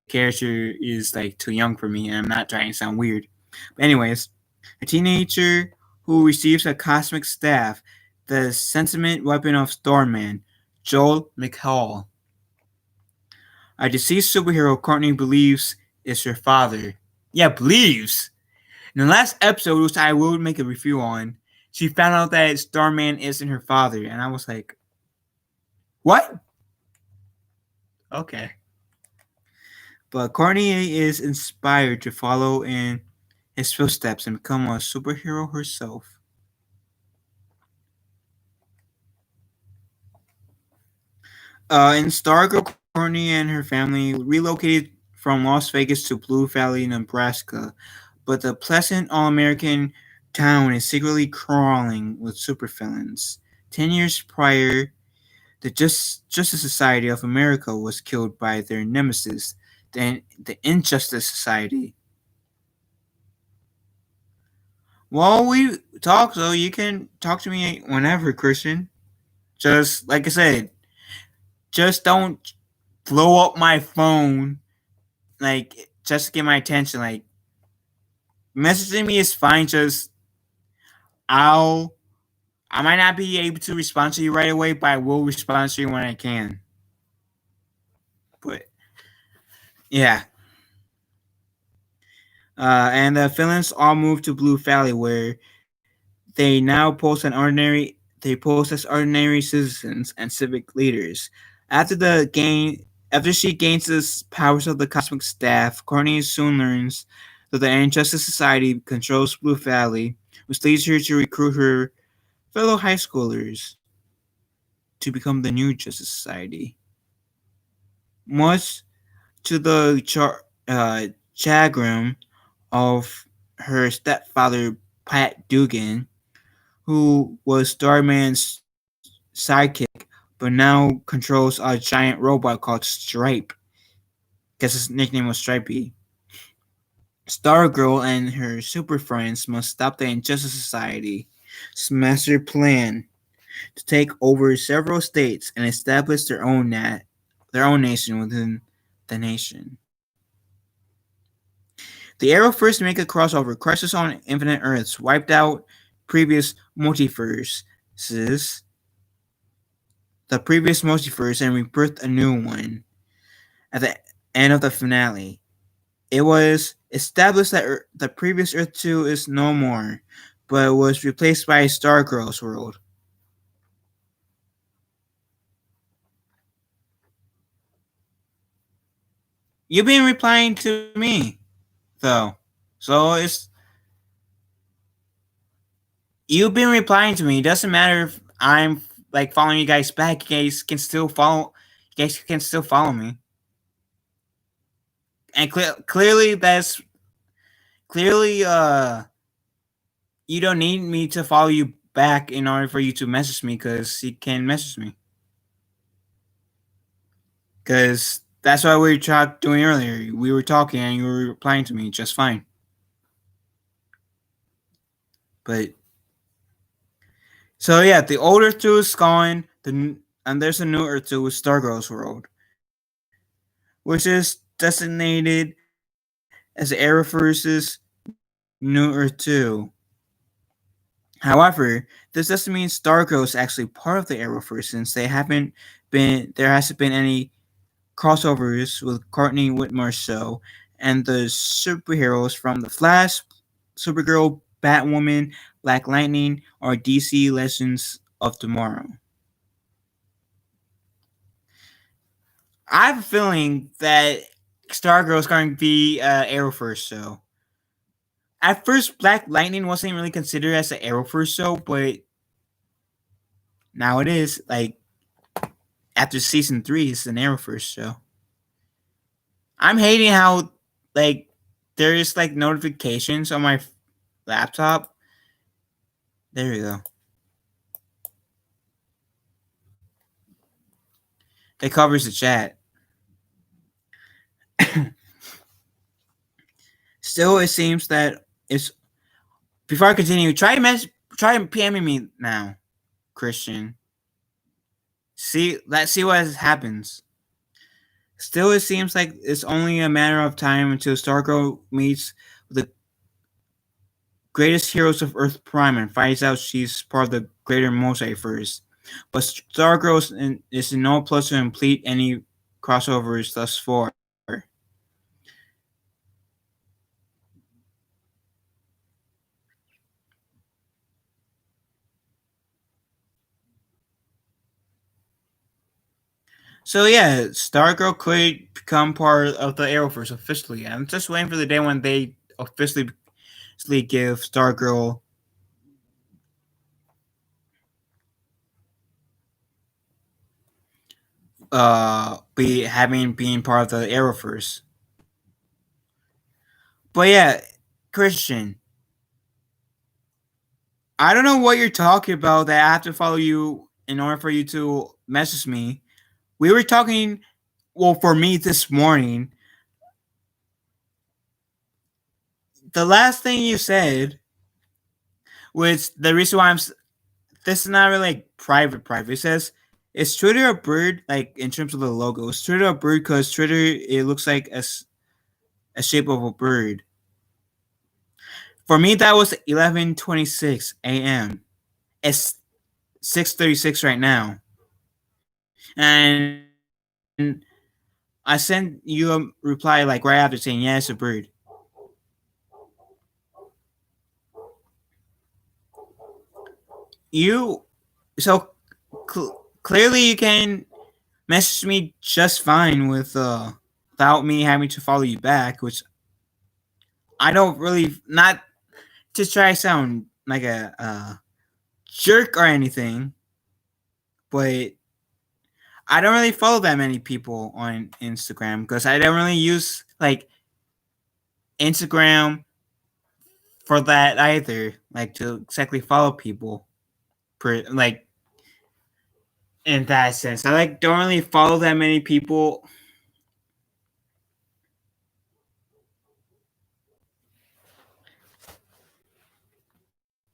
character is like too young for me and I'm not trying to sound weird. But anyways, a teenager who receives a cosmic staff, the sentiment weapon of Starman, Joel McHall. A deceased superhero Courtney believes is her father. Yeah, believes. In the last episode, which I will make a review on, she found out that Starman isn't her father, and I was like, what? Okay. But Courtney is inspired to follow in his footsteps and become a superhero herself. In Stargirl, Courtney and her family relocated from Las Vegas to Blue Valley, Nebraska, but the pleasant all-American town is secretly crawling with supervillains. 10 years prior, the Justice Society of America was killed by their nemesis, the Injustice Society. While we talk, though, you can talk to me whenever, Christian. Just like I said, just don't blow up my phone, like just to get my attention. Like messaging me is fine. Just I'll I might not be able to respond to you right away, but I will respond to you when I can. But yeah. And the villains all moved to Blue Valley, where they now pose an ordinary. They pose as ordinary citizens and civic leaders. After she gains the powers of the cosmic staff, Courtney soon learns that the Injustice Society controls Blue Valley, which leads her to recruit her fellow high schoolers to become the new Justice Society. Much to the chagrin of her stepfather, Pat Dugan, who was Starman's sidekick, but now controls a giant robot called Stripe. Guess his nickname was Stripey. Stargirl and her super friends must stop the Injustice Society's master plan to take over several states and establish their own nation within the nation. The Arrowverse make a crossover. Crisis on Infinite Earths wiped out previous multiverses, and rebirthed a new one. At the end of the finale, it was established that the previous Earth 2 is no more, but it was replaced by Stargirl's world. You've been replying to me, though. So you've been replying to me. It doesn't matter if I'm like following you guys back. You guys can still follow. You guys can still follow me. And clearly, you don't need me to follow you back in order for you to message me, because you can message me. Because that's what we were doing earlier. We were talking and you were replying to me just fine. But so yeah, the old Earth 2 is gone, and there's a new Earth 2 with Stargirl's world, which is designated as the Arrowverse's new Earth 2. However, this doesn't mean Stargirl is actually part of the Arrowverse, since there hasn't been any crossovers with Courtney Whitmer's show and the superheroes from The Flash, Supergirl, Batwoman, Black Lightning, or DC Legends of Tomorrow. I have a feeling that Stargirl is going to be Arrowverse show. At first, Black Lightning wasn't really considered as an Arrowverse show, but now it is. Like after season 3, it's an Arrowverse show. I'm hating how like there is like notifications on my laptop. There we go. It covers the chat. Still, it seems that it's. Before I continue, try PMing me now, Christian. Let's see what happens. Still, it seems like it's only a matter of time until Stargirl meets the greatest heroes of Earth Prime and finds out she's part of the greater multiverse. But Stargirl is in no place to complete any crossovers thus far. So yeah, Stargirl could become part of the Arrowverse officially. I'm just waiting for the day when they officially give Stargirl being part of the Arrowverse. But yeah, Christian, I don't know what you're talking about that I have to follow you in order for you to message me. We were talking, well, for me this morning. The last thing you said was the reason why this is not really like private. It says, is Twitter a bird? Like in terms of the logo, is Twitter a bird? Because Twitter, it looks like a shape of a bird. For me, that was 11:26 a.m. It's 6:36 right now, and I sent you a reply like right after saying, "Yeah, it's a bird." You so clearly you can message me just fine without me having to follow you back, which I don't really, not to try to sound like a jerk or anything, but I don't really follow that many people on Instagram because I don't really use like Instagram for that either, like to exactly follow people like in that sense. I like don't really follow that many people.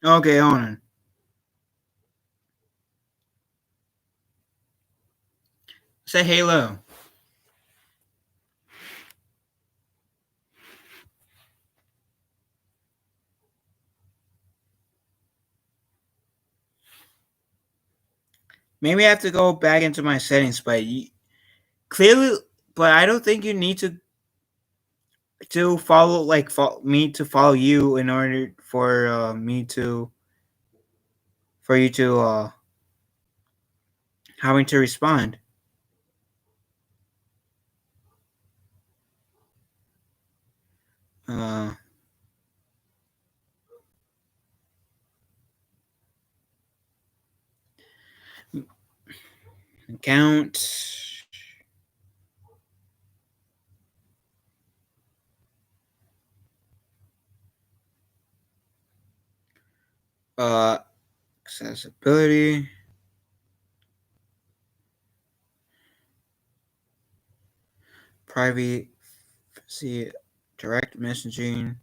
Okay, hold on. Say hello. Maybe I have to go back into my settings, but clearly, but I don't think you need to follow me to follow you in order for for you to having to respond. Uh, Account. Accessibility. Privacy. Direct messaging.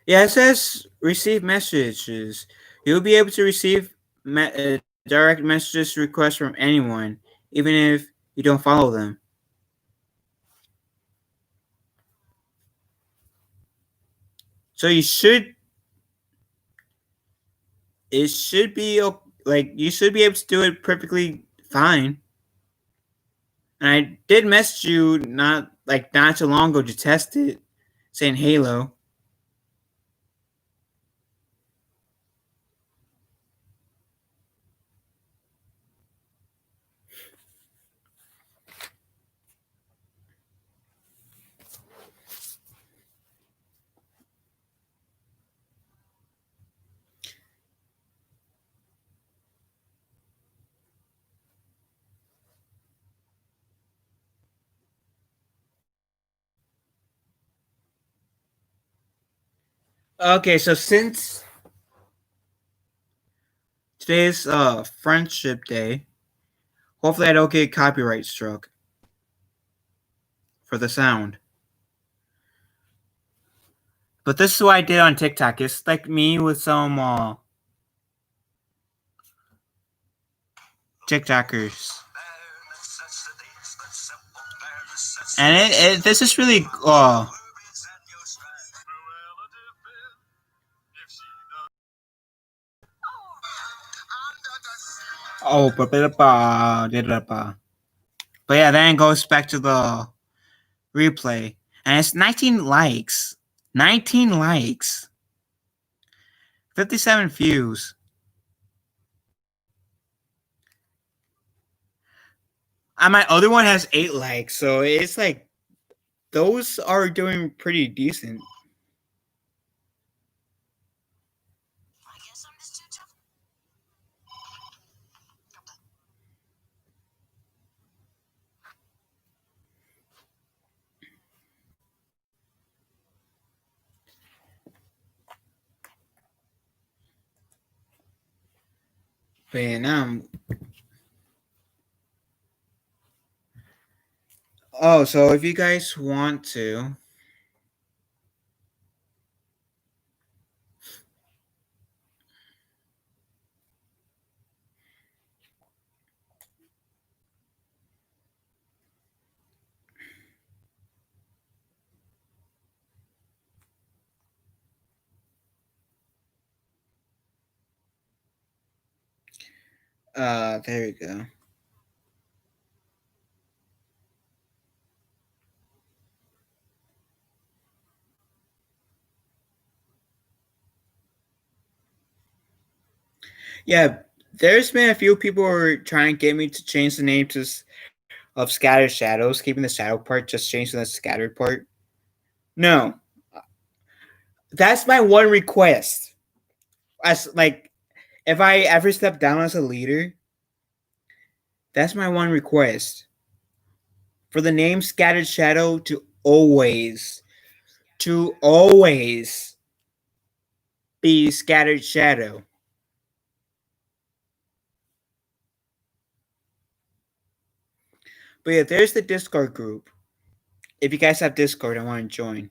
Yeah, it says receive messages. You'll be able to receive direct messages requests from anyone, even if you don't follow them. So you should. It should be like you should be able to do it perfectly fine. And I did message you not too long ago to test it, saying Halo. Okay, so since today's Friendship Day, hopefully I don't get copyright struck for the sound. But this is what I did on TikTok. It's like me with some TikTokers. And this is really oh, but yeah, then it goes back to the replay, and it's 19 likes, 57 views. And my other one has 8 likes, so it's like those are doing pretty decent. But yeah, now oh, so if you guys want to, there you go. Yeah, there's been a few people who are trying to get me to change the name of Scattered Shadows, keeping the shadow part, just changing the scattered part. No, that's my one request. As like, if I ever step down as a leader, that's my one request for the name Scattered Shadow to always be Scattered Shadow. But yeah, there's the Discord group. If you guys have Discord and want to join.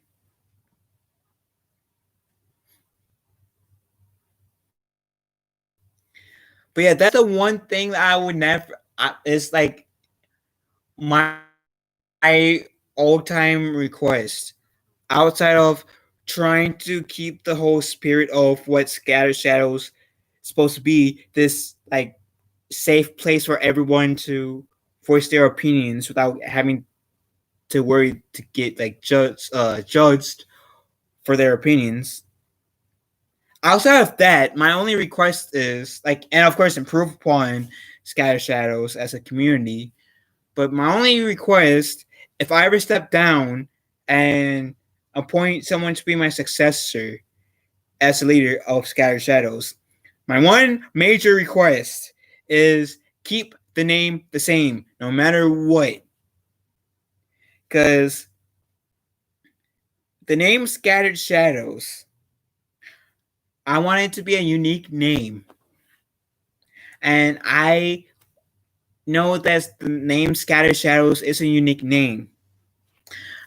But yeah, that's the one thing that I would never. It's like my all-time request outside of trying to keep the whole spirit of what Scattered Shadows is supposed to be, this like safe place for everyone to voice their opinions without having to worry to get like judged for their opinions. Outside of that, my only request is like, and of course, improve upon Scattered Shadows as a community. But my only request, if I ever step down and appoint someone to be my successor as the leader of Scattered Shadows, my one major request is keep the name the same, no matter what. Because the name Scattered Shadows, I want it to be a unique name. And I know that the name Scattered Shadows is a unique name.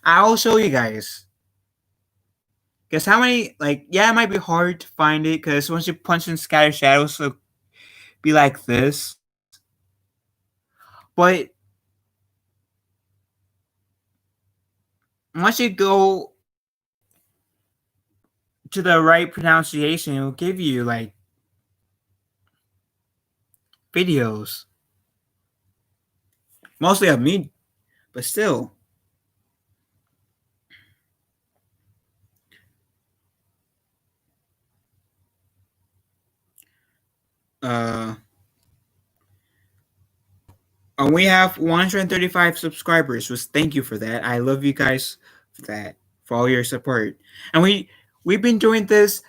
I'll show you guys. Guess how many, like, yeah, it might be hard to find it because once you punch in Scattered Shadows, it'll be like this. But once you go to the right pronunciation, it will give you, like, videos. Mostly of me, but still. We have 135 subscribers, which thank you for that. I love you guys for that, for all your support. And we've been doing this.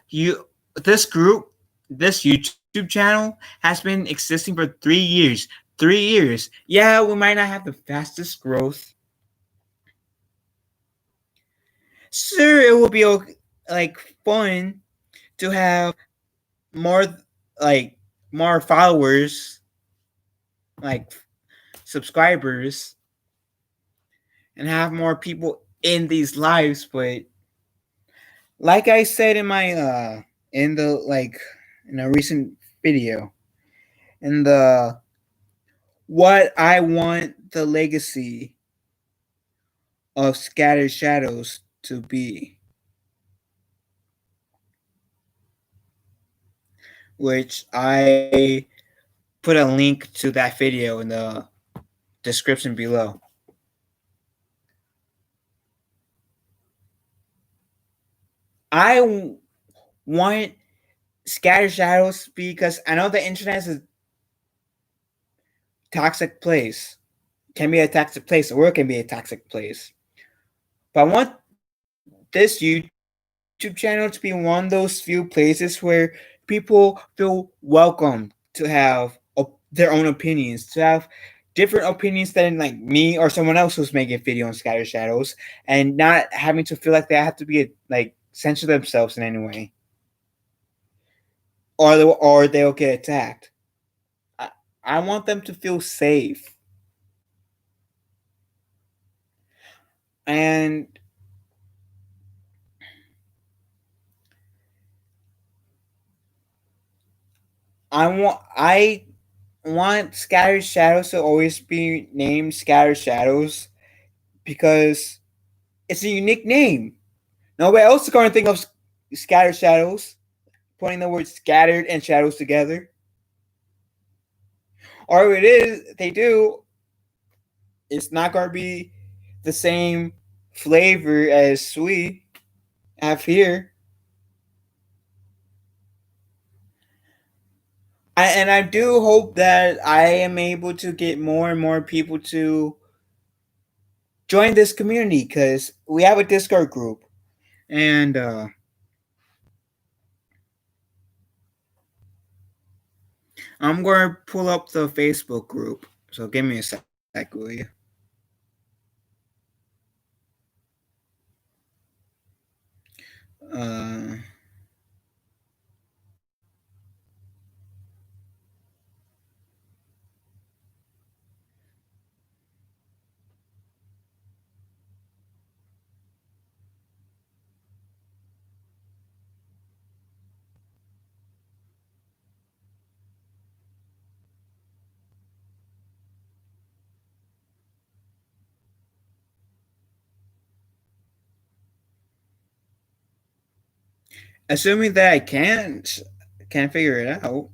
This group, this YouTube channel has been existing for 3 years. 3 years. Yeah, we might not have the fastest growth. Sure, it will be like fun to have more like more followers, like subscribers, and have more people in these lives. But like I said in my in the like in a recent video, in the what I want the legacy of Scattered Shadows to be, which I put a link to that video in the description below. I want Scattered Shadows because I know the internet is a toxic place. Can be a toxic place, or it can be a toxic place. But I want this YouTube channel to be one of those few places where people feel welcome to have their own opinions, to have different opinions than like me or someone else who's making a video on Scattered Shadows, and not having to feel like they have to be like censor themselves in any way, or they'll get attacked. I want them to feel safe. And I want Scattered Shadows to always be named Scattered Shadows because it's a unique name. Nobody else is going to think of Scattered Shadows, putting the words scattered and shadows together. Or if it is, they do, it's not going to be the same flavor as we have here. And I do hope that I am able to get more and more people to join this community because we have a Discord group. And I'm going to pull up the Facebook group. So give me a sec, will you? Uh, assuming that I can't figure it out.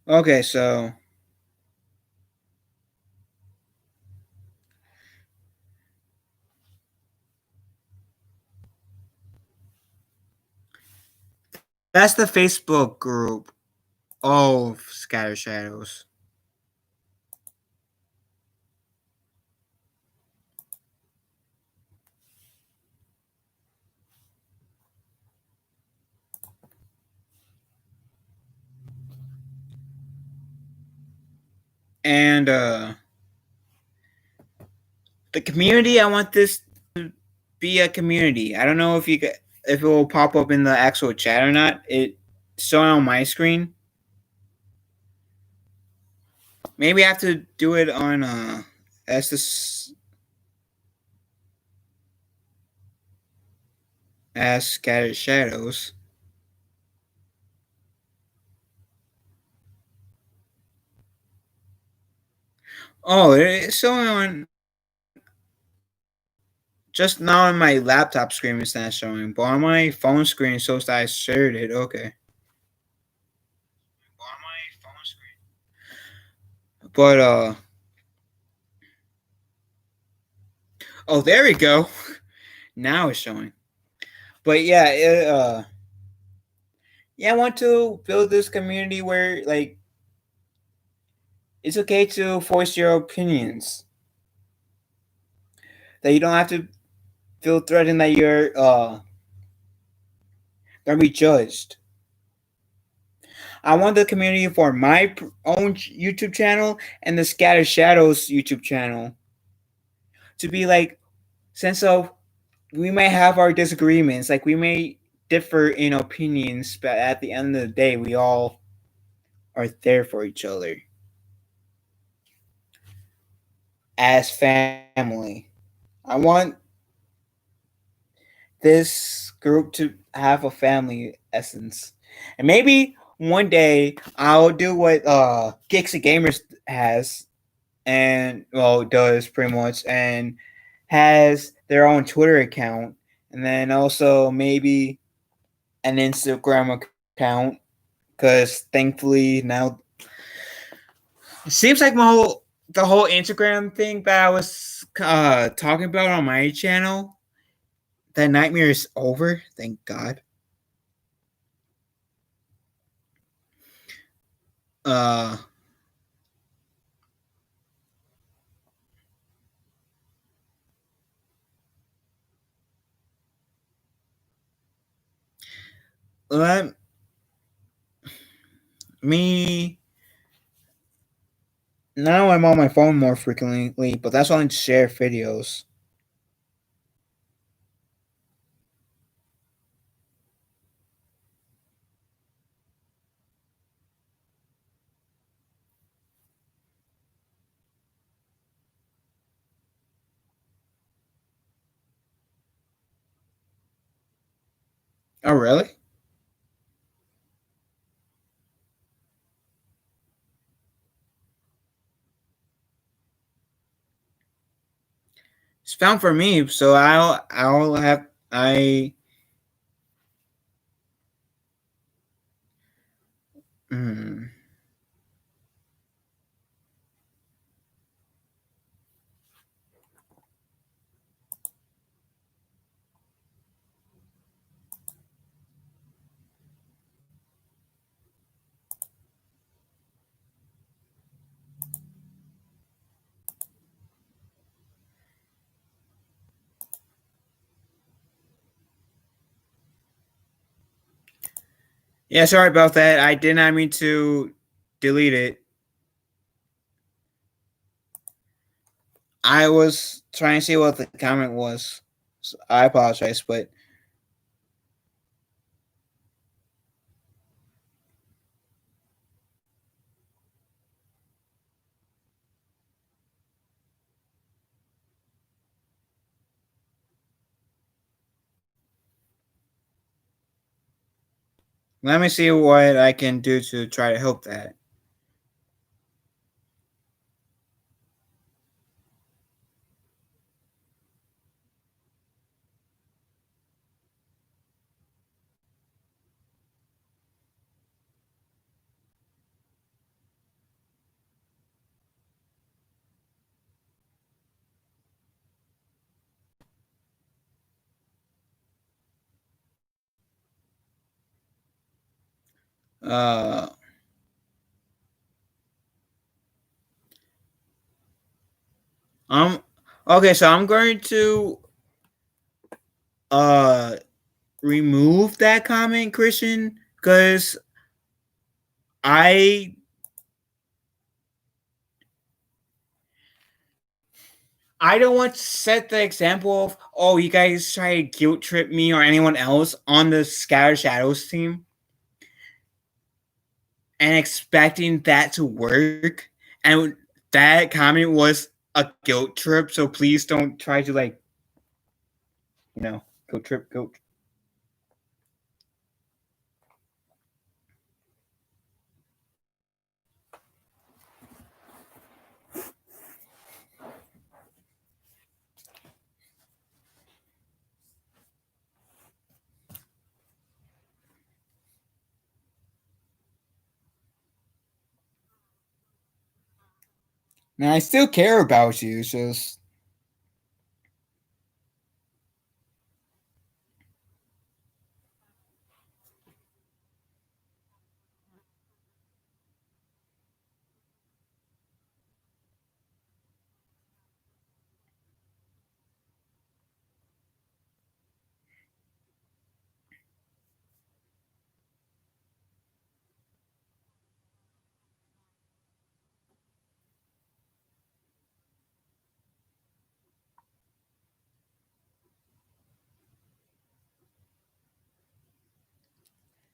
Okay, so that's the Facebook group of Scatter Shadows. And the community, I want this to be a community. I don't know if if it will pop up in the actual chat or not. It's showing on my screen. Maybe I have to do it on as this as Scattered Shadows. Oh, it's showing on just now on my laptop screen. It's not showing, but on my phone screen it shows that I shared it. Okay. On my phone screen. But oh, there we go. Now it's showing. But yeah, yeah, I want to build this community where like it's okay to voice your opinions. That you don't have to feel threatened that you're gonna be judged. I want the community for my own YouTube channel and the Scattered Shadows YouTube channel to be like, sense of we may have our disagreements, like we may differ in opinions, but at the end of the day, we all are there for each other as family. I want this group to have a family essence. And maybe one day I'll do what Geeks and Gamers has and well does pretty much and has their own Twitter account and then also maybe an Instagram account because thankfully now it seems like the whole Instagram thing that I was talking about on my channel, that nightmare is over. Thank God. Uh, let me now I'm on my phone more frequently, but that's only to share videos. really? It's found for me, so I'll have I. Hmm. Yeah, sorry about that. I did not mean to delete it. I was trying to see what the comment was. So I apologize, but let me see what I can do to try to help that. Uh, um, okay, so I'm going to uh remove that comment, Christian, because I I don't want to set the example of, oh, you guys try to guilt trip me or anyone else on the Scatter Shadows team and expecting that to work. And that comment was a guilt trip, so please don't try to, like, guilt trip, guilt. Now, I still care about you, it's just.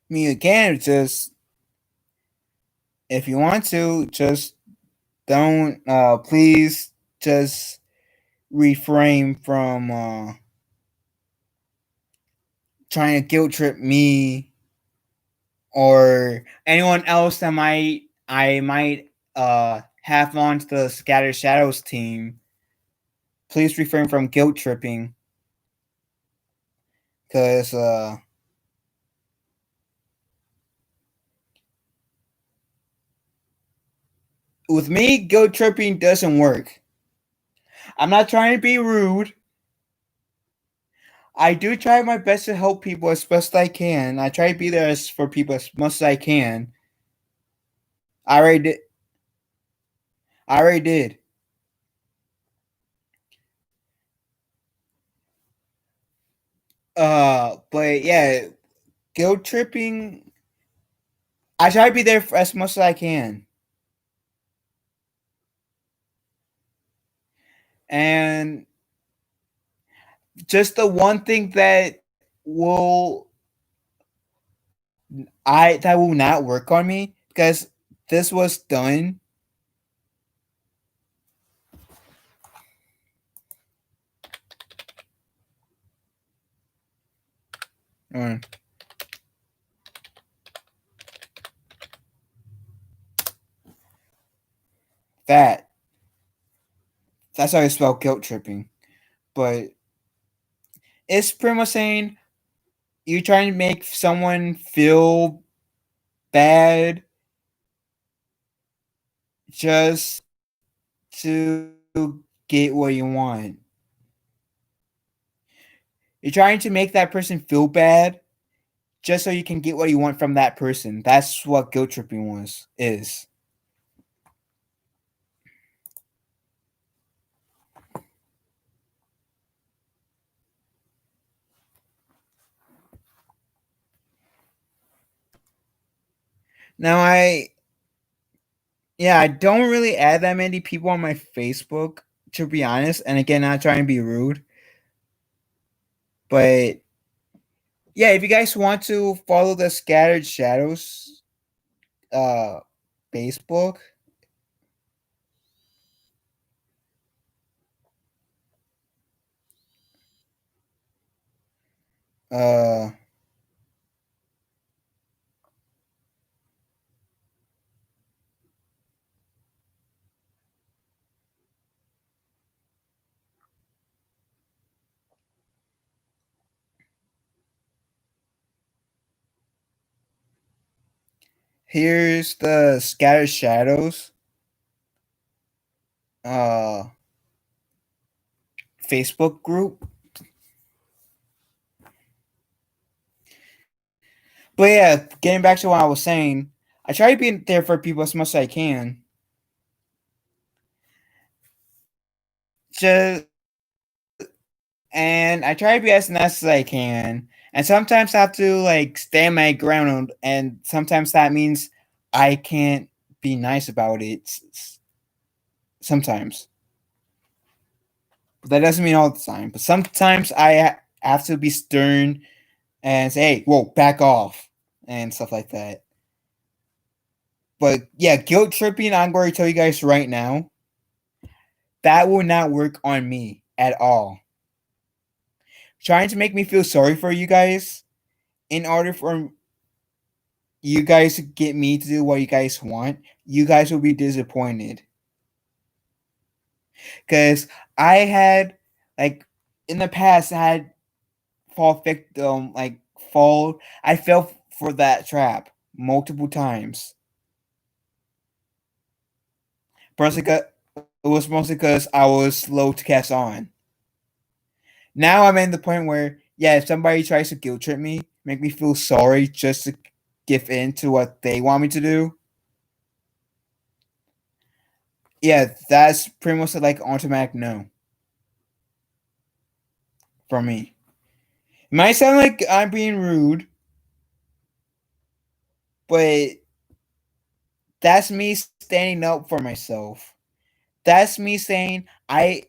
I mean, again, just if you want to, just don't. Please just refrain from trying to guilt trip me or anyone else that might have on the Scattered Shadows team. Please refrain from guilt tripping, because with me, guilt tripping doesn't work. I'm not trying to be rude. I do try my best to help people as best I can. I try to be there for people as much as I can. I already did. I already did. But yeah, guilt tripping. I try to be there for as much as I can. And just the one thing will that will not work on me, because this was done. Mm. that. That's how I spell guilt tripping. But it's pretty much saying you're trying to make someone feel bad just to get what you want. You're trying to make that person feel bad just so you can get what you want from that person. That's what guilt tripping is. Now I don't really add that many people on my Facebook, to be honest. And again, not trying to be rude. But yeah, if you guys want to follow the Scattered Shadows Facebook, uh here's the Scattered Shadows Facebook group. But yeah, getting back to what I was saying, I try to be there for people as much as I can. Just and I try to be as nice as I can. And sometimes I have to like stand my ground, and sometimes that means I can't be nice about it. Sometimes, but that doesn't mean all the time. But sometimes I have to be stern and say, "Hey, whoa, back off," and stuff like that. But yeah, guilt tripping, I'm going to tell you guys right now, that will not work on me at all. Trying to make me feel sorry for you guys in order for you guys to get me to do what you guys want, you guys will be disappointed. Because I had, like, in the past, I had I fell for that trap multiple times. It was mostly because I was slow to catch on. Now I'm in the point where, yeah, if somebody tries to guilt trip me, make me feel sorry just to give in to what they want me to do, yeah, that's pretty much like automatic no for me. It might sound like I'm being rude, but that's me standing up for myself. That's me saying I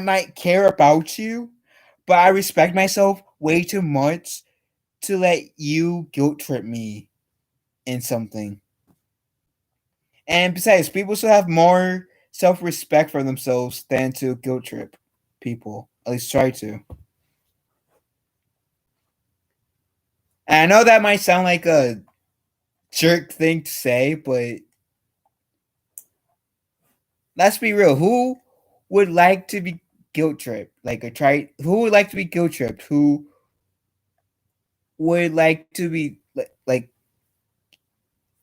might care about you, but I respect myself way too much to let you guilt trip me in something. And besides, people should have more self-respect for themselves than to guilt trip people. At least try to. And I know that might sound like a jerk thing to say, but let's be real. Who would like to be guilt tripped? Who would like to be guilt tripped? Who would like to be like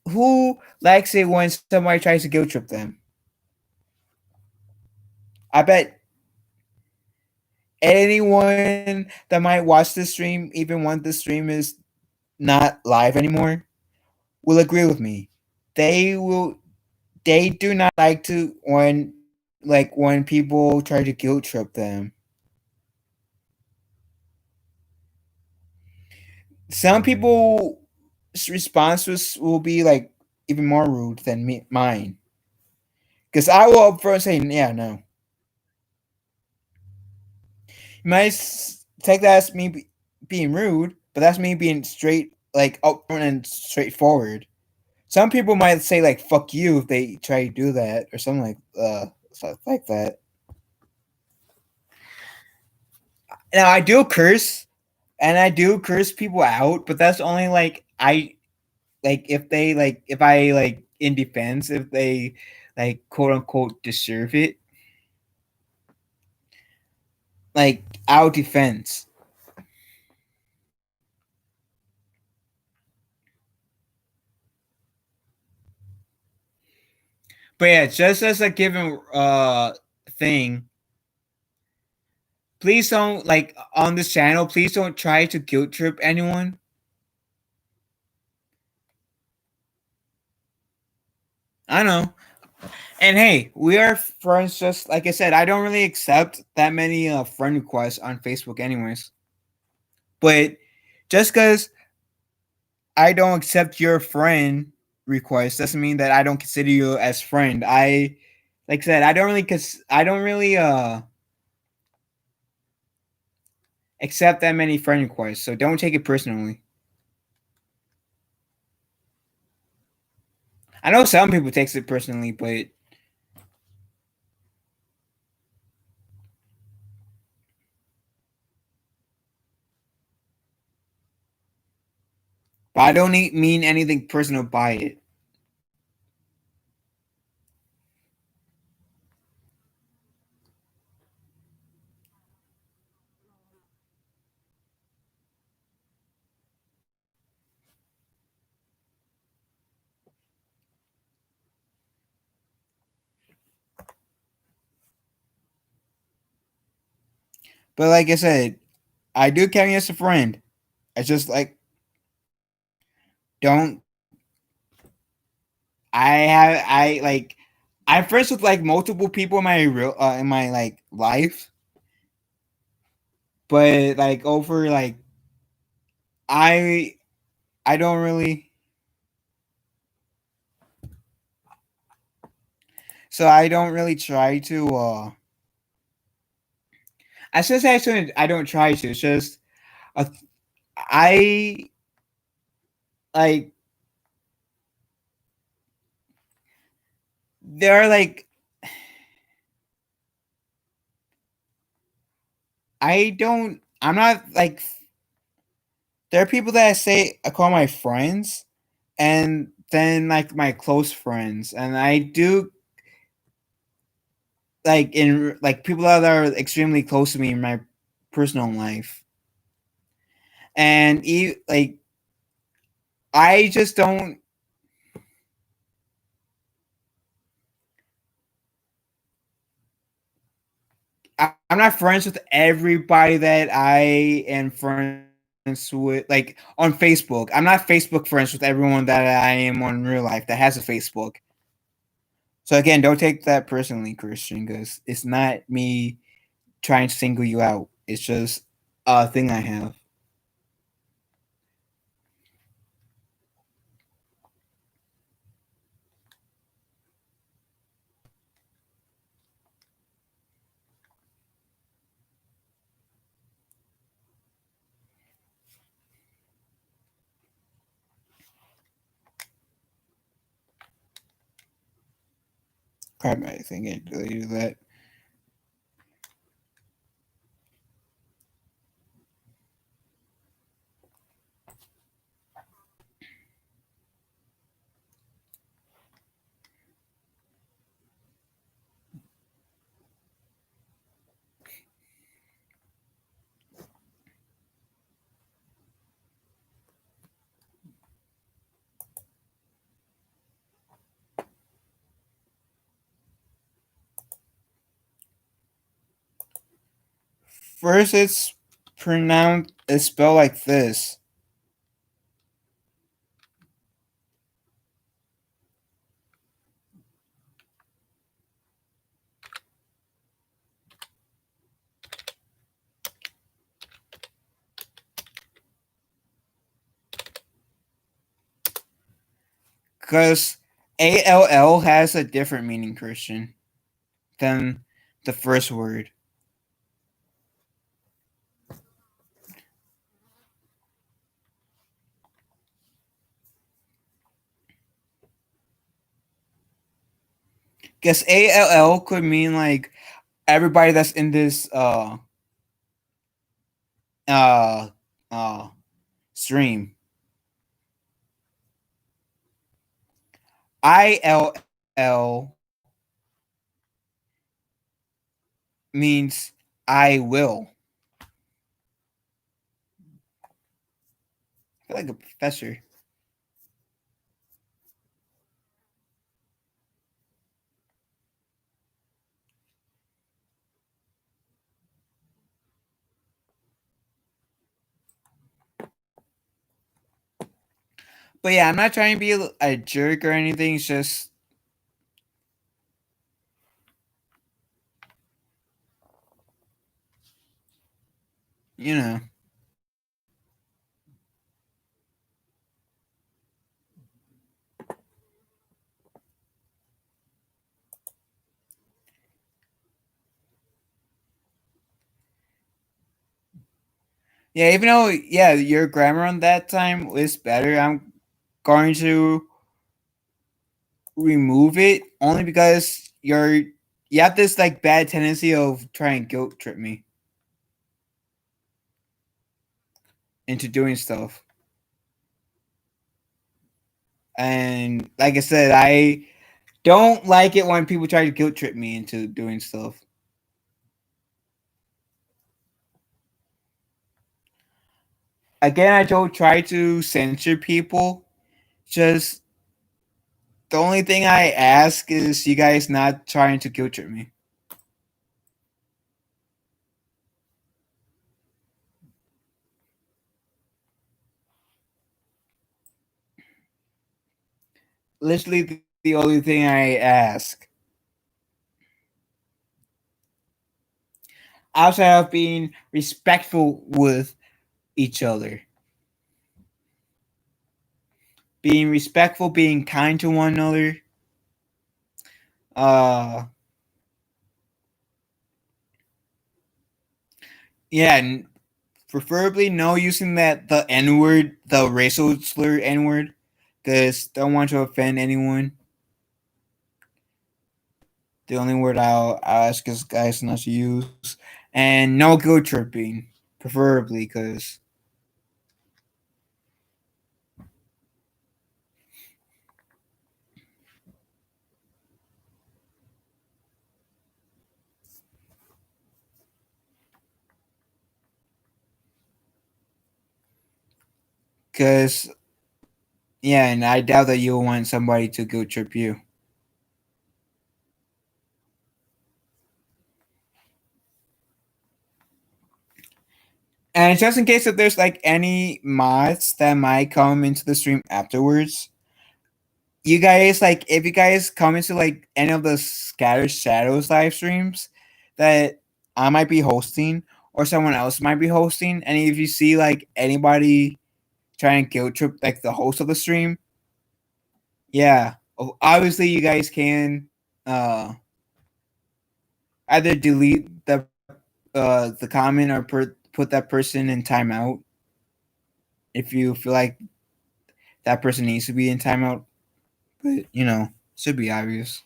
who likes it when somebody tries to guilt trip them? I bet anyone that might watch this stream, even when the stream is not live anymore, will agree with me. They do not like to when people try to guilt trip them. Some people's responses will be like even more rude than mine. Because I will up front say, yeah, no. You might take that as me being rude, but that's me being straight, like upfront and straightforward. Some people might say like "fuck you" if they try to do that or something like that. Now I do curse, and I do curse people out, but that's only if I in defense, if they like quote unquote deserve it. Like our defense. But yeah, just as a given thing, please don't like on this channel, please don't try to guilt trip anyone. I know. And hey, we are friends. Just like I said, I don't really accept that many friend requests on Facebook, anyways. But just because I don't accept your friend request doesn't mean that I don't consider you as friend. Like I said, I don't really accept that many friend requests. So don't take it personally. I know some people takes it personally, but I don't mean anything personal by it. But like I said, I do count you as a friend. I just like don't. I like I'm friends with like multiple people in my real in my like life, but like over like I I don't really. So I don't really try to. I should say I don't try to. It's just uh, I like there are like I don't. I'm not like there are people that I call my friends, and then like my close friends, and I do like in like people that are extremely close to me in my personal life, and like I just don't. I'm not friends with everybody that I am friends with, like on Facebook. I'm not Facebook friends with everyone that I am on real life that has a Facebook. So again, don't take that personally, Christian, because it's not me trying to single you out. It's just a thing I have. Crap, I think I deleted that. First, it's spelled like this. Because ALL has a different meaning, Christian, than the first word. Because ALL could mean like everybody that's in this uh uh stream. ILL means I will. I feel like a professor. But yeah, I'm not trying to be a jerk or anything. It's just, you know. Yeah, even though, yeah, your grammar on that time was better, I'm going to remove it only because you have this like bad tendency of trying to guilt trip me into doing stuff. And like I said, I don't like it when people try to guilt trip me into doing stuff. Again, I don't try to censor people. Just the only thing I ask is you guys not trying to guilt trip me. Literally the only thing I ask. Outside of being respectful with each other. Being respectful, being kind to one another. Uh yeah, and preferably no using the N word, the racial slur N word, because don't want to offend anyone. The only word I'll ask is guys not to use, and no guilt tripping, preferably, because yeah, and I doubt that you'll want somebody to guilt trip you. And just in case if there's like any mods that might come into the stream afterwards, you guys like if you guys come into like any of the Scattered Shadows live streams that I might be hosting or someone else might be hosting, and if you see like anybody trying to guilt trip like the host of the stream, yeah, obviously you guys can uh either delete the comment or put that person in timeout if you feel like that person needs to be in timeout. But you know, should be obvious.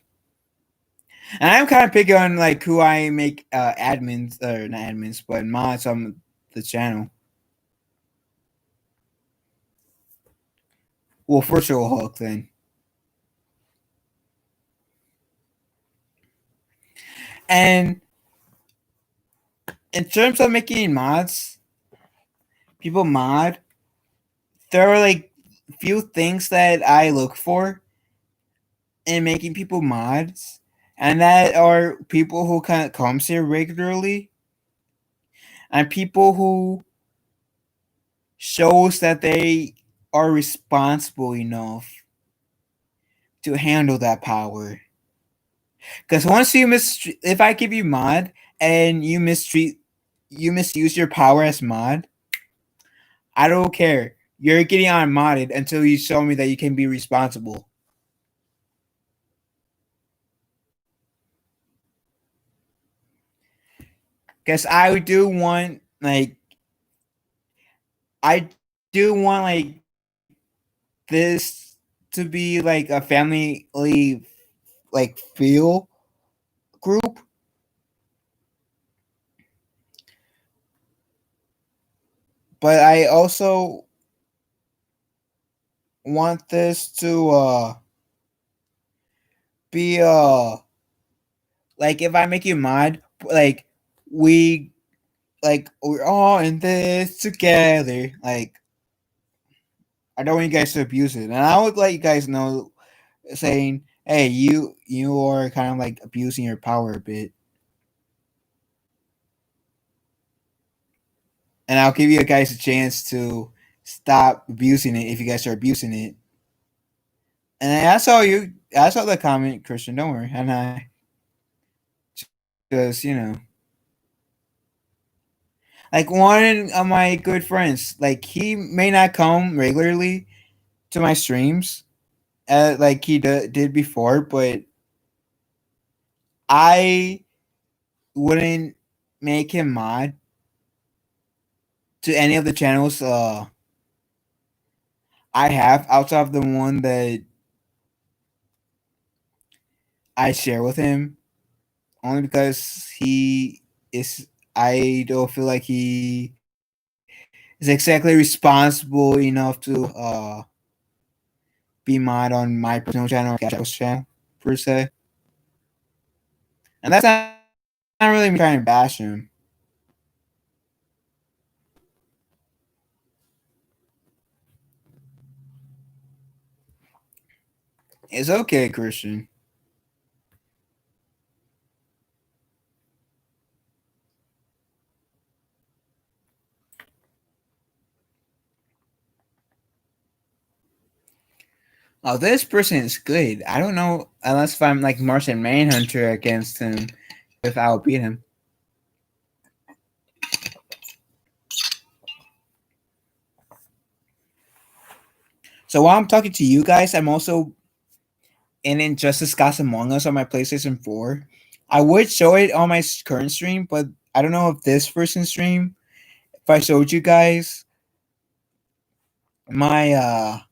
And I'm kind of picky on like who I make admins or not admins, but mods on the channel. Well, first Virtual Hulk then. And in terms of making mods, people mod, there are like few things that I look for in making people mods, and that are people who kind of comes here regularly, and people who shows that they are responsible enough to handle that power. Because once you if I give you mod and you misuse your power as mod, I don't care. You're getting unmodded until you show me that you can be responsible. Because I do want I do want like this to be like a family like feel group. But I also want this to be like if I make you mod, like we like we're all in this together. Like I don't want you guys to abuse it, and I would let you guys know, saying, "Hey, you are kind of like abusing your power a bit," and I'll give you guys a chance to stop abusing it if you guys are abusing it. And I saw you. I saw the comment, Christian. Don't worry, and I just like one of my good friends, like he may not come regularly to my streams, like he did before, but I wouldn't make him mod to any of the channels I have outside of the one that I share with him, only because he is. I don't feel like he is exactly responsible enough to be mod on my personal channel or Gashow's channel per se. And that's not really me trying to bash him. It's okay, Christian. Oh, this person is good. I don't know unless if I'm like Martian Manhunter against him, if I'll beat him. So while I'm talking to you guys, I'm also in Injustice Gods Among Us on my PlayStation 4. I would show it on my current stream, but I don't know if this person's stream, if I showed you guys my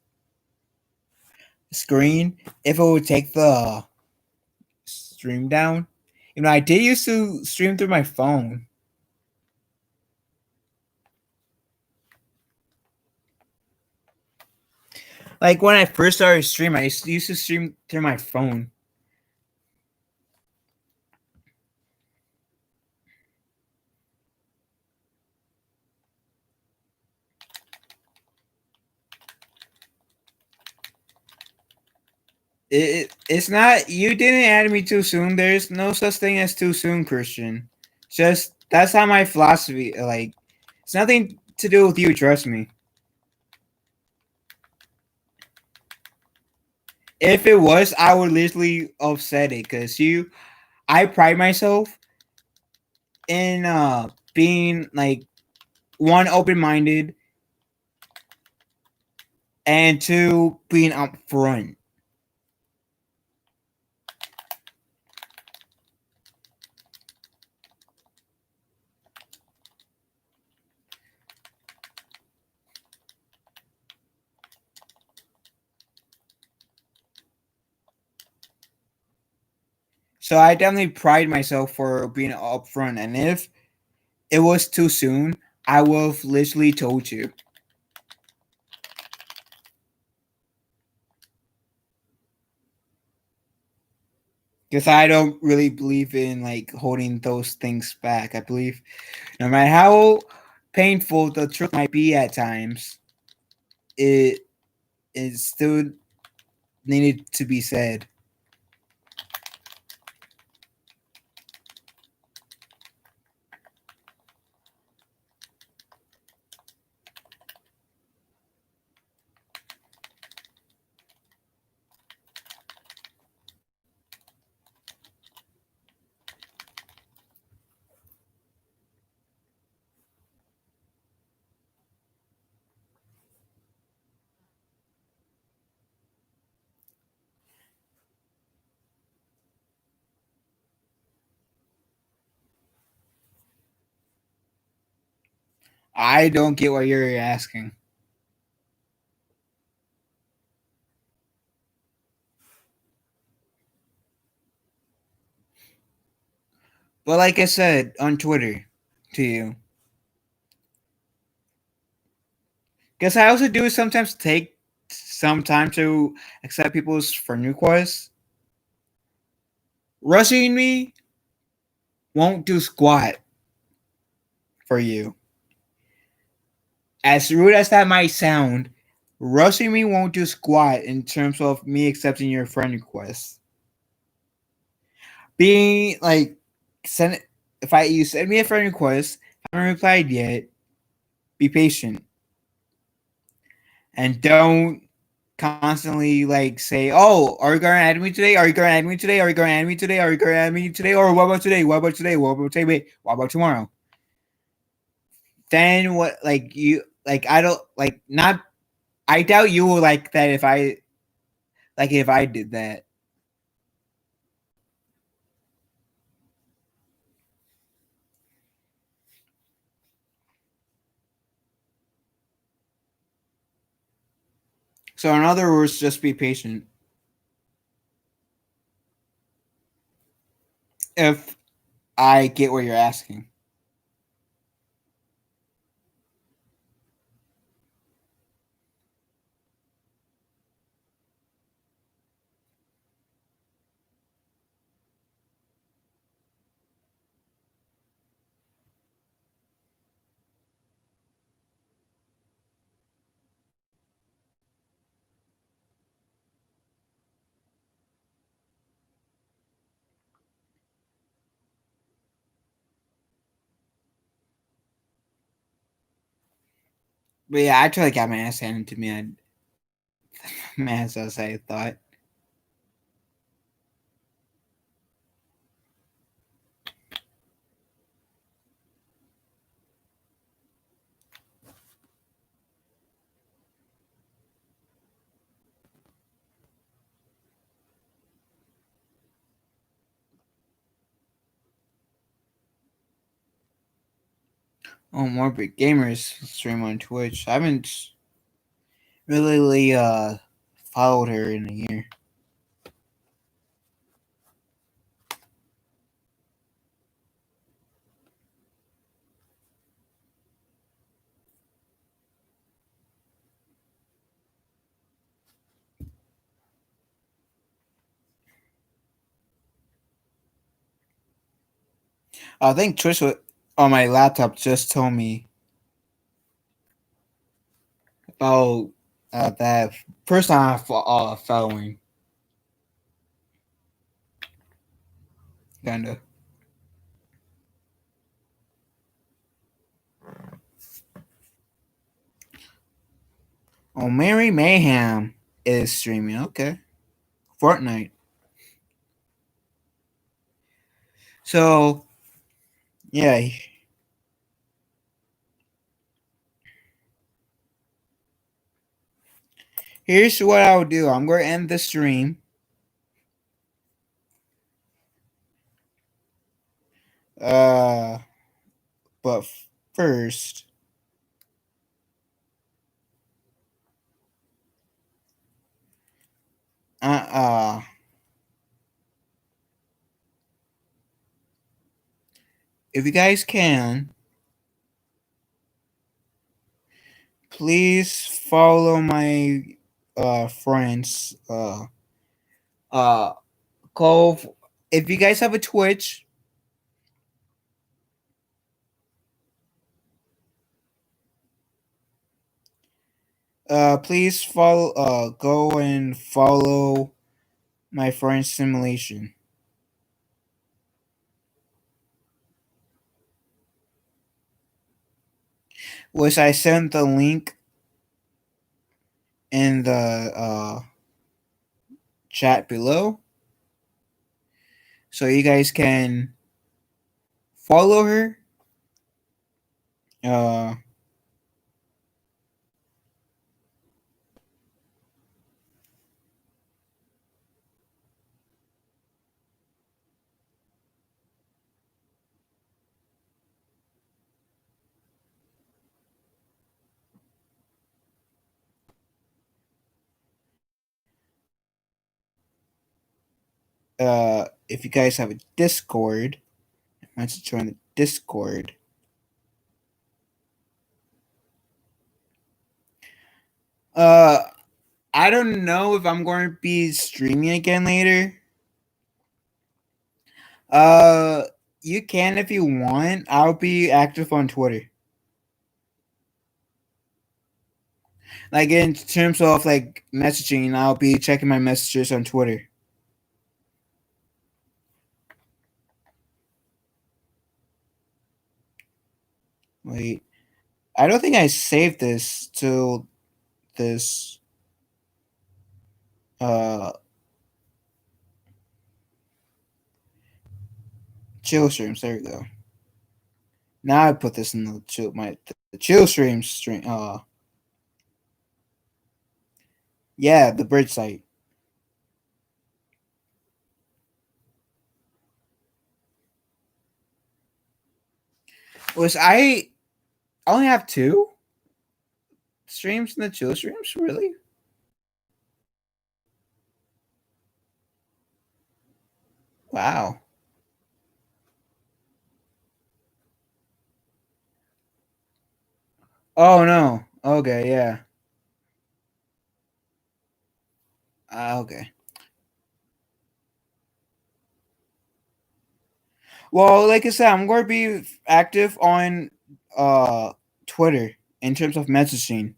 screen, if it would take the stream down. I did used to stream through my phone. Like when I first started stream, I used to stream through my phone. It's not, you didn't add me too soon. There's no such thing as too soon, Christian. Just that's not my philosophy. Like it's nothing to do with you, trust me. If it was, I would literally upset it because I pride myself in being like one open-minded and two being upfront. So I definitely pride myself for being upfront, and if it was too soon, I would have literally told you. Because I don't really believe in like holding those things back. I believe no matter how painful the truth might be at times, it is still needed to be said. I don't get what you're asking. But like I said on Twitter to you, because I also do sometimes take some time to accept people's friend requests. Rushing me won't do squat for you. As rude as that might sound, rushing me won't do squat in terms of me accepting your friend request. Being like, you send me a friend request, haven't replied yet, be patient. And don't constantly like say, "Oh, are you gonna add me today? Are you gonna add me today? Are you gonna add me today? Are you gonna add me today? Or what about today? What about today? What about today? Wait, what about tomorrow?" Then what? Like you, like I don't like not. I doubt you will like that if I did that. So in other words, just be patient. If I get what you're asking. But yeah, I totally got my ass handed to me. As I thought. Oh, Morbid Gamers stream on Twitch. I haven't really followed her in a year. I think Twitch on my laptop just told me about that person I'm following. Kinda. Oh, Mary Mayhem is streaming. Okay. Fortnite. So, yeah. Here's what I'll do. I'm going to end the stream. But first, if you guys can, please follow my friends. Go if you guys have a Twitch. Please follow. Go and follow my friend Simulation. Which I sent the link in the chat below, so you guys can follow her. If you guys have a Discord, want to join the Discord. I don't know if I'm going to be streaming again later. You can if you want. I'll be active on Twitter. Like in terms of like messaging, I'll be checking my messages on Twitter. Wait, I don't think I saved this to this. Chill streams. There we go. Now I put this in the chill stream. Yeah, the bridge site. Was I only have 2 streams in the chill streams? Really? Wow. Oh no. Okay, yeah. Okay. Well, like I said, I'm going to be active on Twitter in terms of messaging.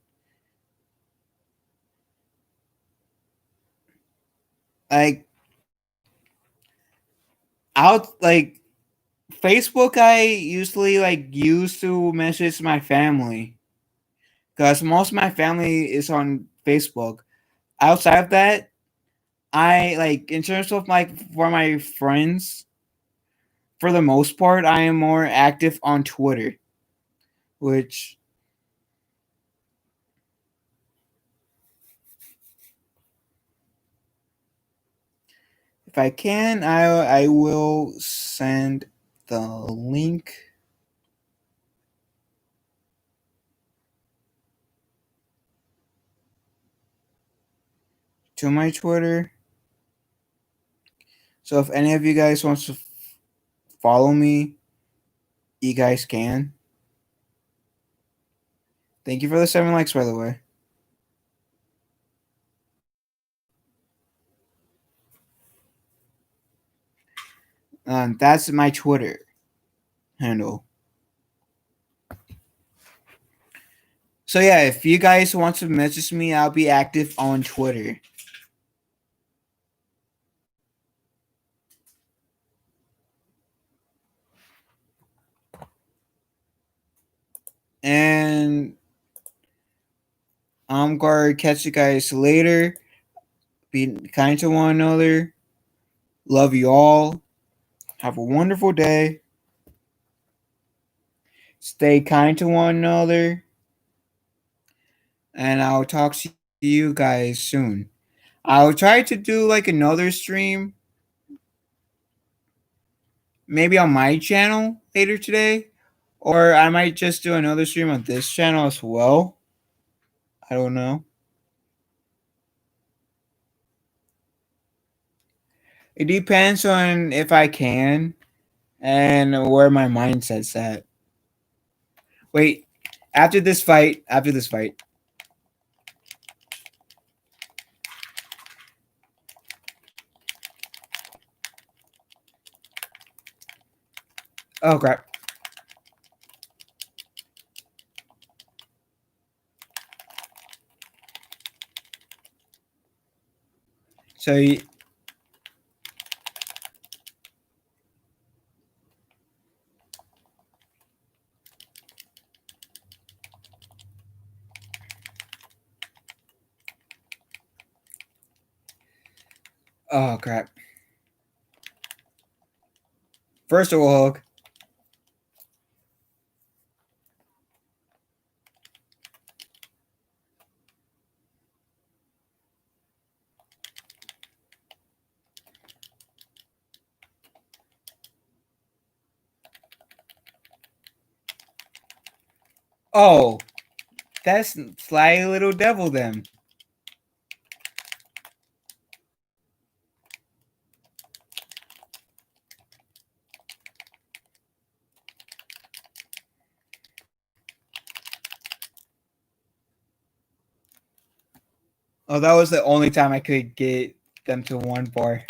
Like out like Facebook I usually like use to message my family because most of my family is on Facebook. Outside of that, I like in terms of like for my friends, for the most part, I am more active on Twitter, which if I can, I will send the link. To my Twitter. So if any of you guys wants to follow me, you guys can. Thank you for the 7 likes, by the way. That's my Twitter handle. So yeah, if you guys want to message me, I'll be active on Twitter. And I'm going to catch you guys later. Be kind to one another. Love you all. Have a wonderful day. Stay kind to one another. And I'll talk to you guys soon. I'll try to do like another stream, maybe on my channel later today, or I might just do another stream on this channel as well. I don't know. It depends on if I can and where my mindset's at. Wait, after this fight. Oh crap. So oh crap. First of all, hug. Oh, that's Sly Little Devil then. Oh, that was the only time I could get them to 1 bar.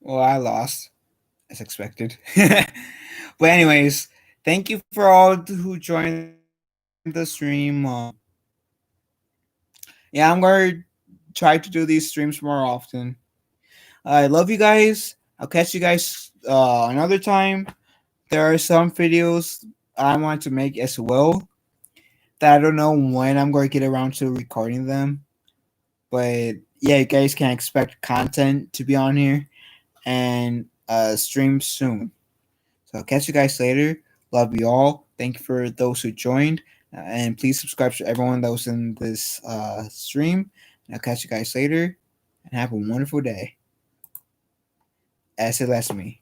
Well, I lost as expected. But anyways, thank you for all who joined the stream. Yeah, I'm gonna try to do these streams more often. I love you guys. I'll catch you guys another time. There are some videos I want to make as well that I don't know when I'm going to get around to recording them. But yeah, you guys can expect content to be on here and stream soon. So I'll catch you guys later. Love you all. Thank you for those who joined. And please subscribe to everyone that was in this stream. And I'll catch you guys later. And have a wonderful day. As it lets me.